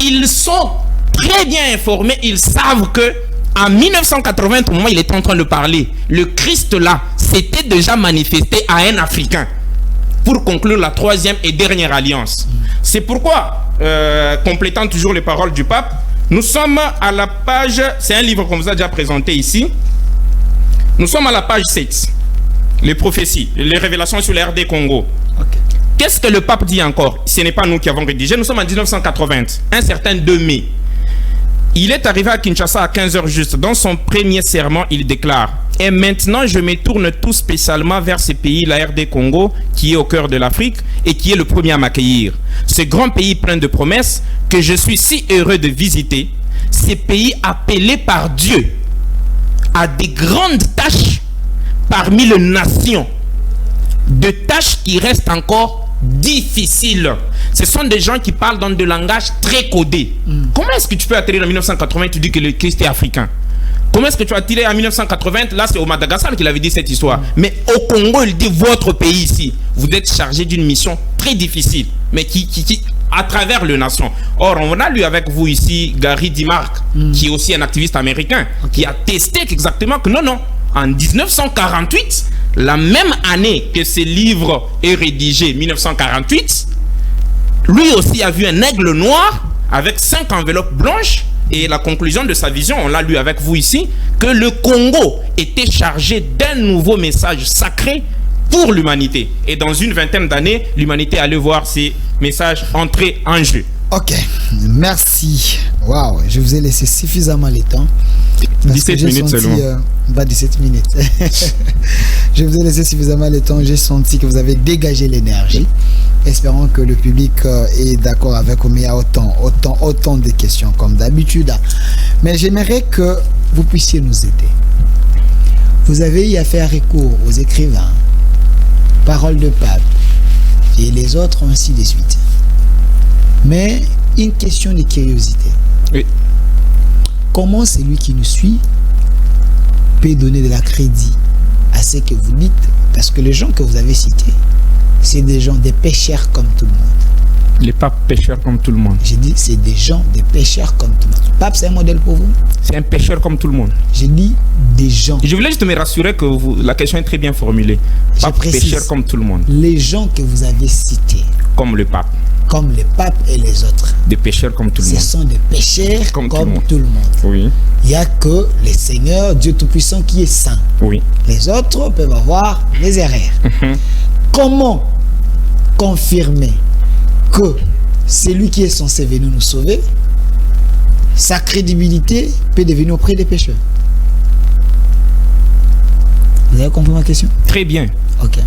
ils sont très bien informés, ils savent que en 1980, au moment où il était en train de parler, le Christ là s'était déjà manifesté à un Africain pour conclure la troisième et dernière alliance. C'est pourquoi, complétant toujours les paroles du pape, nous sommes à la page, c'est un livre qu'on vous a déjà présenté ici, nous sommes à la page 7, les prophéties, les révélations sur la RD Congo. Qu'est-ce que le pape dit encore? Ce n'est pas nous qui avons rédigé, nous sommes en 1980, un certain 2 mai. Il est arrivé à Kinshasa à 15h juste. Dans son premier serment, il déclare: et maintenant, je me tourne tout spécialement vers ce pays, la RD Congo, qui est au cœur de l'Afrique et qui est le premier à m'accueillir. Ce grand pays plein de promesses que je suis si heureux de visiter. Ces pays appelés par Dieu à des grandes tâches parmi les nations. De tâches qui restent encore difficiles. Ce sont des gens qui parlent dans des langages très codés. Comment est-ce que tu peux atterrir en 1980 et tu dis que le Christ est africain? Comment est-ce que tu as atterri en 1980? Là, c'est au Madagascar qu'il avait dit cette histoire. Mais au Congo, il dit votre pays ici, vous êtes chargé d'une mission très difficile, mais qui à travers les nations. Or, on a lu avec vous ici Gary Dimark, qui est aussi un activiste américain, qui a testé exactement que non. En 1948, la même année que ce livre est rédigé, 1948, lui aussi a vu un aigle noir avec 5 enveloppes blanches. Et la conclusion de sa vision, on l'a lu avec vous ici, que le Congo était chargé d'un nouveau message sacré pour l'humanité. Et dans une vingtaine d'années, l'humanité allait voir ces messages entrer en jeu. Ok, merci. Waouh, je vous ai laissé suffisamment le temps. 17 minutes seulement. 17 minutes. Je vous ai laissé suffisamment le temps. J'ai senti que vous avez dégagé l'énergie. Espérons que le public est d'accord avec vous. Mais il y a autant de questions comme d'habitude. Mais j'aimerais que vous puissiez nous aider. Vous avez eu à faire recours aux écrivains, paroles de pape et les autres ainsi de suite. Mais une question de curiosité. Oui. Comment celui qui nous suit peut donner de la crédit à ce que vous dites? Parce que les gens que vous avez cités, c'est des gens, des pécheurs comme tout le monde. Les papes pécheurs comme tout le monde. J'ai dit, c'est des gens, des pécheurs comme tout le monde. Pape, c'est un modèle pour vous? C'est un pécheur comme tout le monde. J'ai dit, des gens. Je voulais juste me rassurer que la question est très bien formulée. Pape pécheur comme tout le monde. Les gens que vous avez cités. Comme le pape. Comme le pape et les autres. Des pécheurs comme tout le monde. Ce sont des pécheurs comme tout le monde. Oui. Il n'y a que le Seigneur, Dieu Tout-Puissant, qui est saint. Oui. Les autres peuvent avoir des erreurs. Comment confirmer que c'est lui qui est censé venir nous sauver, sa crédibilité peut devenir auprès des pécheurs? Vous avez compris ma question? Très bien. Ok.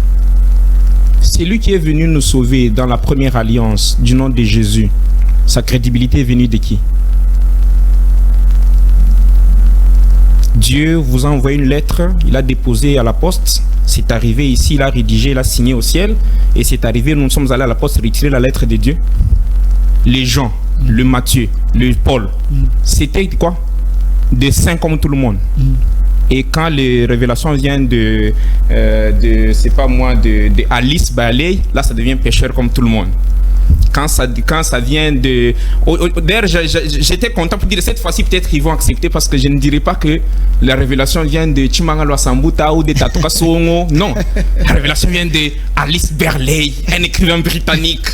C'est lui qui est venu nous sauver dans la première alliance du nom de Jésus. Sa crédibilité est venue de qui? Dieu vous a envoyé une lettre, il a déposé à la poste, c'est arrivé ici, il a rédigé, il a signé au ciel, et c'est arrivé, nous sommes allés à la poste retirer la lettre de Dieu. Les gens, le Matthieu, le Paul, c'était quoi? Des saints comme tout le monde. Et quand les révélations viennent de c'est pas moi, de Alice Baley, là ça devient pécheur comme tout le monde. Quand ça vient de... D'ailleurs, j'étais content pour dire cette fois-ci, peut-être ils vont accepter parce que je ne dirais pas que la révélation vient de Chimangalo Sambuta ou de Tatoka Songo. Non, la révélation vient de Alice Berley, un écrivain britannique,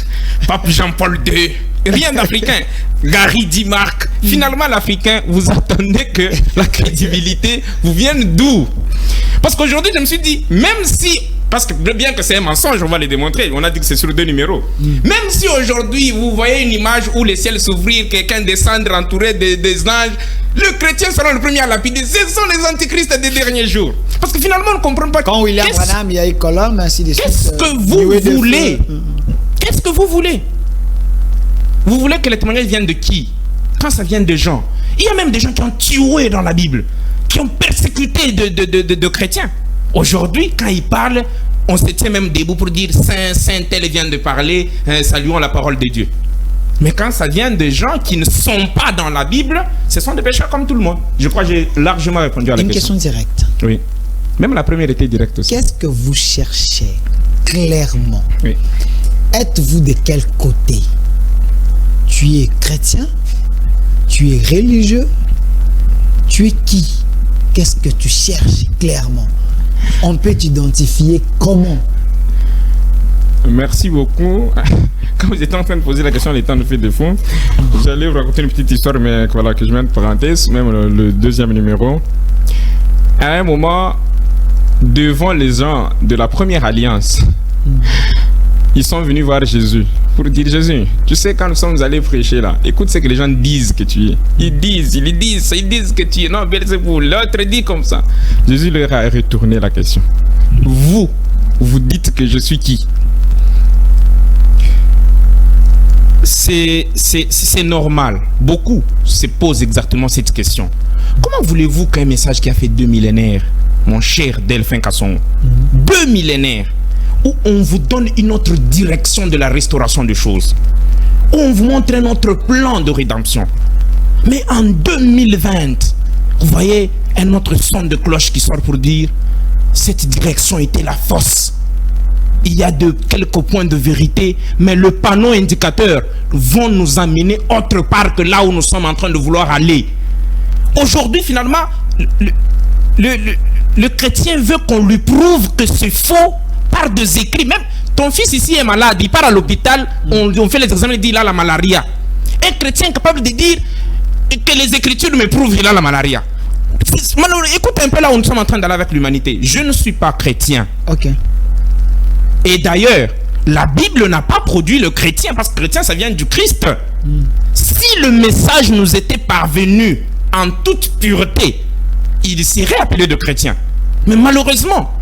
Pape Jean-Paul II. Rien d'africain. Gary Dimarc. Finalement, l'Africain, vous attendez que la crédibilité vous vienne d'où? Parce qu'aujourd'hui, je me suis dit, même si... Parce que bien que c'est un mensonge, on va le démontrer. On a dit que c'est sur 2 numéros. Même si aujourd'hui, vous voyez une image où les ciels s'ouvrir, quelqu'un descendre entouré des anges, le chrétien sera le premier à lapider. Ce sont les antichrists des derniers jours. Parce que finalement, on ne comprend pas... Quand William Branham, il y a eu Colombe, ainsi de suite. Qu'est-ce que vous voulez? Qu'est-ce que vous voulez? Vous voulez que les témoignages viennent de qui? Quand ça vient de gens. Il y a même des gens qui ont tué dans la Bible, qui ont persécuté de chrétiens. Aujourd'hui, quand ils parlent, on se tient même debout pour dire Saint tel vient de parler, saluons la parole de Dieu. Mais quand ça vient de gens qui ne sont pas dans la Bible, ce sont des pécheurs comme tout le monde. Je crois que j'ai largement répondu à la question. Une question directe. Oui. Même la première était directe aussi. Qu'est-ce que vous cherchez clairement? Oui. Êtes-vous de quel côté? Tu es chrétien? Tu es religieux? Tu es qui? Qu'est-ce que tu cherches clairement? On peut t'identifier comment? Merci beaucoup. Quand vous étiez en train de poser la question, les temps de fait de fond, j'allais vous raconter une petite histoire, mais voilà, que je mets de parenthèse, même le 2e numéro. À un moment, devant les gens de la première alliance, ils sont venus voir Jésus pour dire: Jésus, tu sais, quand nous sommes allés prêcher là, écoute ce que les gens disent que tu es. Ils disent que tu es. Non, Belzébuth, l'autre dit comme ça. Jésus leur a retourné la question. Vous dites que je suis qui? C'est normal. Beaucoup se posent exactement cette question. Comment voulez-vous qu'un message qui a fait 2 millénaires, mon cher Delphin Kasson, 2 millénaires, où on vous donne une autre direction de la restauration des choses, où on vous montre un autre plan de rédemption, mais en 2020, vous voyez un autre son de cloche qui sort pour dire cette direction était la fausse. Il y a quelques points de vérité, mais le panneau indicateur vont nous amener autre part que là où nous sommes en train de vouloir aller. Aujourd'hui, finalement, le chrétien veut qu'on lui prouve que c'est faux par des écrits. Même ton fils ici est malade, il part à l'hôpital, on fait les examens, il dit il a la malaria. Un chrétien capable de dire que les écritures me prouvent qu'il a la malaria. Écoute un peu là où nous sommes en train d'aller avec l'humanité. Je ne suis pas chrétien. Ok. Et d'ailleurs, la Bible n'a pas produit le chrétien, parce que chrétien, ça vient du Christ. Si le message nous était parvenu en toute pureté, il serait appelé de chrétien. Mais malheureusement,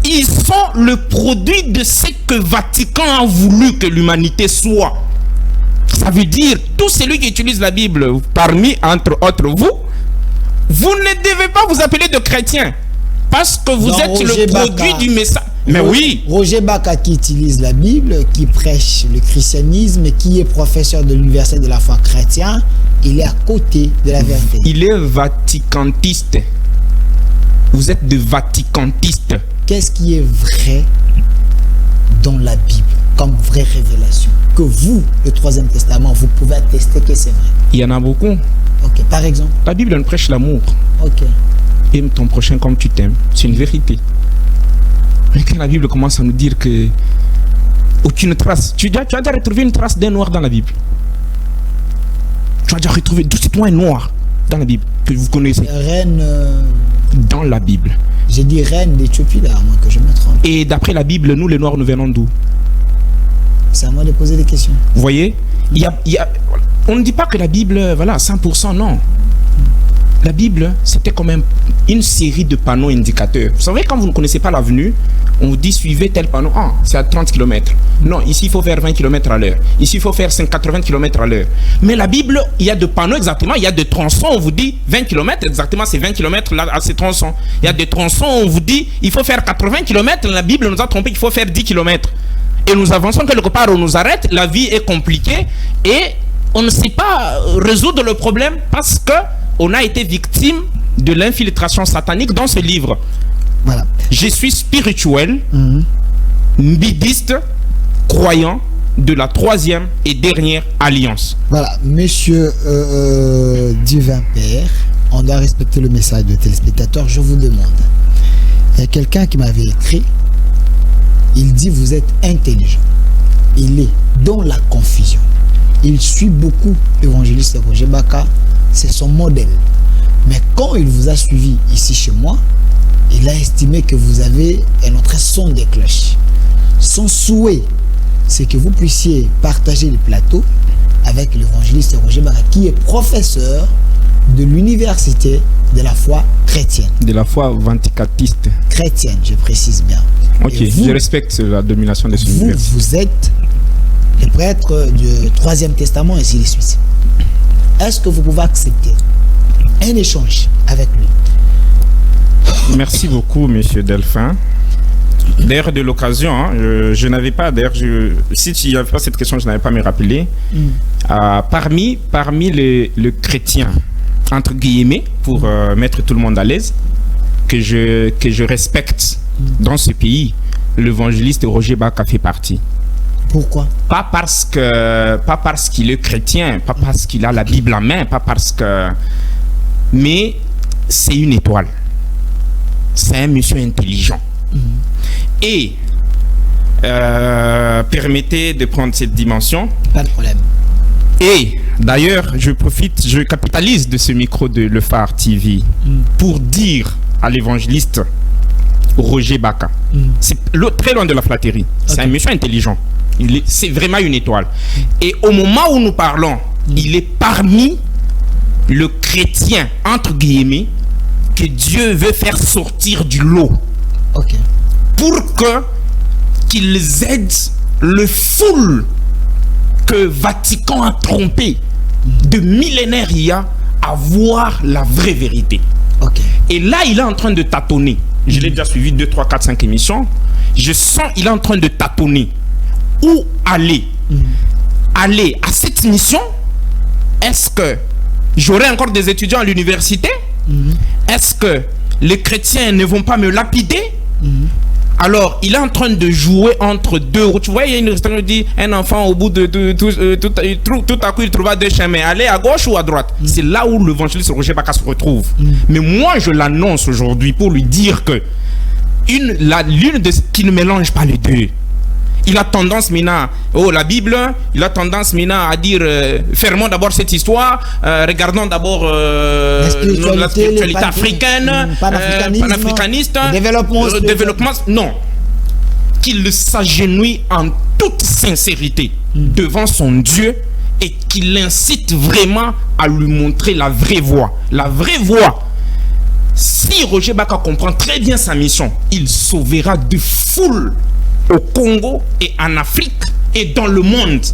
ils sont le produit de ce que Vatican a voulu que l'humanité soit. Ça veut dire, tout celui qui utilise la Bible, parmi, entre autres vous ne devez pas vous appeler de chrétien, parce que vous êtes Roger le produit du message. Mais oui. Roger Bacca, qui utilise la Bible, qui prêche le christianisme, qui est professeur de l'université de la foi chrétienne, il est à côté de la vérité. Il est vaticantiste. Vous êtes des vaticantistes. Qu'est-ce qui est vrai dans la Bible? comme vraie révélation, que vous, le Troisième Testament, vous pouvez attester que c'est vrai? Il y en a beaucoup. Ok, par exemple. La Bible nous prêche l'amour. Ok. Aime ton prochain comme tu t'aimes. C'est une vérité. Mais quand la Bible commence à nous dire que aucune trace, tu as déjà retrouvé une trace d'un noir dans la Bible? Tu as déjà retrouvé, cite-moi un noir dans la Bible que vous connaissez. Reine. Dans la Bible. J'ai dit reine d'Éthiopie là, à moins que je me trompe. Et d'après la Bible, nous les noirs, nous venons d'où? C'est à moi de poser des questions. Vous voyez, on ne dit pas que la Bible, voilà, 100%, non. La Bible, c'était quand même une série de panneaux indicateurs. Vous savez, quand vous ne connaissez pas l'avenue, on vous dit suivez tel panneau. Ah, c'est à 30 km. Non, ici, il faut faire 20 km à l'heure. Ici, il faut faire 80 km à l'heure. Mais la Bible, il y a de panneaux exactement. Il y a de tronçons, on vous dit 20 km, exactement, c'est 20 km là, à ces tronçons. Il y a des tronçons, on vous dit il faut faire 80 km. La Bible nous a trompé qu'il faut faire 10 km. Et nous avançons quelque part, on nous arrête. La vie est compliquée et on ne sait pas résoudre le problème parce que on a été victime de l'infiltration satanique dans ce livre. Voilà. Je suis spirituel, bouddhiste, croyant de la troisième et dernière alliance. Voilà, monsieur Divin Père, on doit respecter le message de téléspectateurs. Je vous demande, il y a quelqu'un qui m'avait écrit, il dit vous êtes intelligent. Il est dans la confusion. Il suit beaucoup l'évangéliste Roger Baka. C'est son modèle. Mais quand il vous a suivi ici chez moi, il a estimé que vous avez un autre son de cloche. Son souhait, c'est que vous puissiez partager le plateau avec l'évangéliste Roger Baka, qui est professeur de l'université de la foi chrétienne. De la foi vanticatiste. Chrétienne, je précise bien. Ok, vous, je respecte la domination de ce université. Vous êtes le prêtre du Troisième Testament, et ainsi de suite. Est-ce que vous pouvez accepter un échange avec lui? Merci beaucoup, monsieur Delphin. D'ailleurs, de l'occasion, hein, je n'avais pas, d'ailleurs, si il n'y avait pas cette question, je n'avais pas me rappeler. Parmi les chrétiens, entre guillemets, pour mettre tout le monde à l'aise, que je respecte dans ce pays, l'évangéliste Roger Baka fait partie. Pourquoi? Pas parce qu'il est chrétien, pas parce qu'il a la Bible en main, pas parce que... Mais c'est une étoile. C'est un monsieur intelligent. Et permettez de prendre cette dimension. Pas de problème. Et d'ailleurs, je capitalise de ce micro de Le Phare TV pour dire à l'évangéliste Roger Baka, c'est très loin de la flatterie. Okay. C'est un monsieur intelligent. C'est vraiment une étoile. Et au moment où nous parlons, il est parmi le chrétien, entre guillemets, que Dieu veut faire sortir du lot. Ok. Pour qu'ils aident le foule que Vatican a trompé de millénaires il y a à voir la vraie vérité. Ok. Et là, il est en train de tâtonner. Je l'ai déjà suivi 2, 3, 4, 5 émissions. Je sens qu'il est en train de tâtonner. Où aller? Aller à cette mission? Est-ce que j'aurai encore des étudiants à l'université? Est-ce que les chrétiens ne vont pas me lapider? Alors, il est en train de jouer entre deux. Tu vois, il y a une histoire qui dit un enfant au bout de tout à coup il trouva deux chemins. Aller à gauche ou à droite. C'est là où l'évangéliste Roger Baka se retrouve. Mais moi, je l'annonce aujourd'hui pour lui dire que l'une de qui ne mélange pas les deux. Il a tendance maintenant, la Bible, il a tendance maintenant à dire fermons d'abord cette histoire, regardons d'abord la spiritualité africaine, panafricaniste, développement. Non, qu'il s'agenouille en toute sincérité devant son Dieu et qu'il l'incite vraiment à lui montrer la vraie voie. La vraie voie. Si Roger Baka comprend très bien sa mission, il sauvera de foules au Congo et en Afrique et dans le monde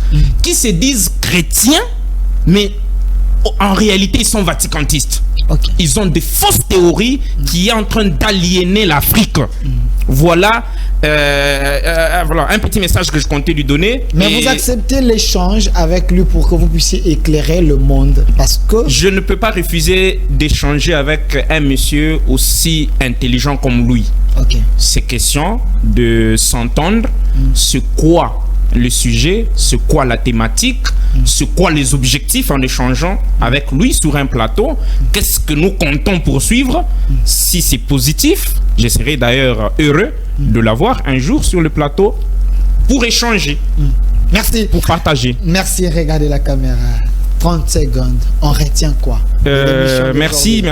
qui se disent chrétiens mais en réalité ils sont vaticantistes. Okay. Ils ont des fausses théories qui est en train d'aliéner l'Afrique. Voilà, voilà un petit message que je comptais lui donner. Mais vous acceptez l'échange avec lui pour que vous puissiez éclairer le monde, parce que je ne peux pas refuser d'échanger avec un monsieur aussi intelligent comme lui. Okay. C'est question de s'entendre ce quoi le sujet, c'est quoi la thématique, c'est quoi les objectifs en échangeant avec lui sur un plateau, qu'est-ce que nous comptons poursuivre. Si c'est positif, je serai d'ailleurs heureux de l'avoir un jour sur le plateau pour échanger. Merci. Pour partager. Merci, regardez la caméra. 30 secondes. On retient quoi? Merci.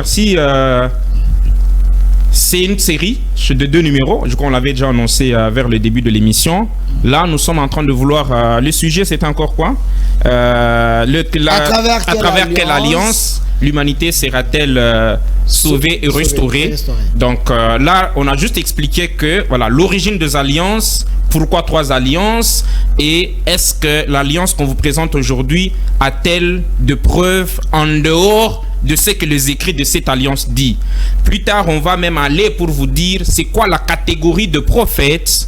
C'est une série de 2 numéros. Je crois qu'on l'avait déjà annoncé vers le début de l'émission. Là, nous sommes en train de vouloir... le sujet, c'est encore quoi? À travers quelle alliance l'humanité sera-t-elle sauvée et restaurée? Donc là, on a juste expliqué que voilà, l'origine des alliances, pourquoi 3 alliances, et est-ce que l'alliance qu'on vous présente aujourd'hui a-t-elle de preuves en dehors de ce que les écrits de cette alliance dit. Plus tard, on va même aller pour vous dire c'est quoi la catégorie de prophètes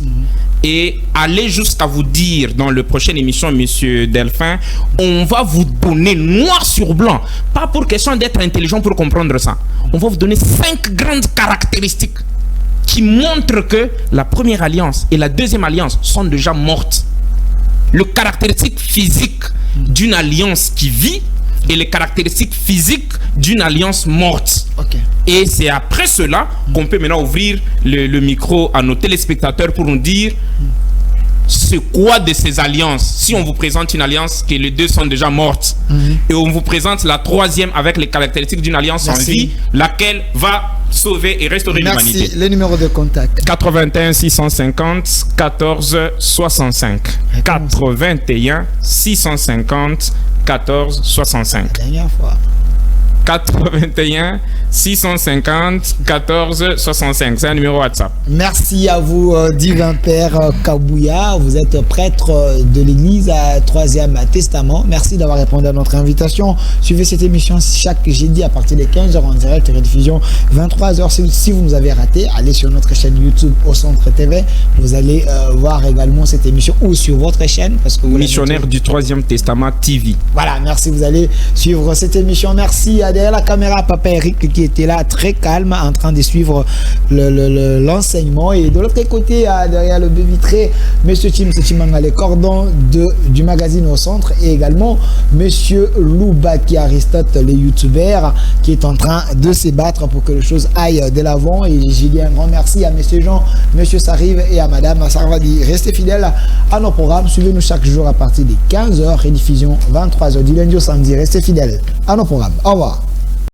et aller jusqu'à vous dire dans la prochaine émission, Monsieur Delphin, on va vous donner noir sur blanc, pas pour question d'être intelligent pour comprendre ça. On va vous donner 5 grandes caractéristiques qui montrent que la première alliance et la deuxième alliance sont déjà mortes. Le caractéristique physique d'une alliance qui vit et les caractéristiques physiques d'une alliance morte. Et c'est après cela qu'on peut maintenant ouvrir le micro à nos téléspectateurs pour nous dire c'est quoi de ces alliances. Si on vous présente une alliance que les 2 sont déjà mortes et on vous présente la 3e avec les caractéristiques d'une alliance en vie, laquelle va sauver et restaurer l'humanité. Merci. Le numéro de contact. 81 650 14 65. 81 650 14 65. Dernière fois. 81 650 14 65. C'est un numéro WhatsApp. Merci à vous, divin Père Kabouya. Vous êtes prêtre de l'église à 3e Testament. Merci d'avoir répondu à notre invitation. Suivez cette émission chaque jeudi à partir de 15h en direct, rediffusion 23h. Si vous nous avez raté, allez sur notre chaîne YouTube Au Centre TV. Vous allez voir également cette émission ou sur votre chaîne. Parce que vous Missionnaire du 3e Testament TV. Voilà, merci. Vous allez suivre cette émission. Merci à derrière la caméra, Papa Eric qui était là très calme en train de suivre l'enseignement, et de l'autre côté derrière le baie vitré, Monsieur Tim Chimanga, les cordons du magazine Au Centre, et également Monsieur Loubaki Aristote, le youtubeur qui est en train de se battre pour que les choses aillent de l'avant. Et j'ai dit un grand merci à Monsieur Jean, Monsieur Sarive et à Madame Sarvadi. Restez fidèles à nos programmes, suivez-nous chaque jour à partir de 15h, rediffusion 23h du lundi au samedi. Restez fidèles à nos programmes. Au revoir.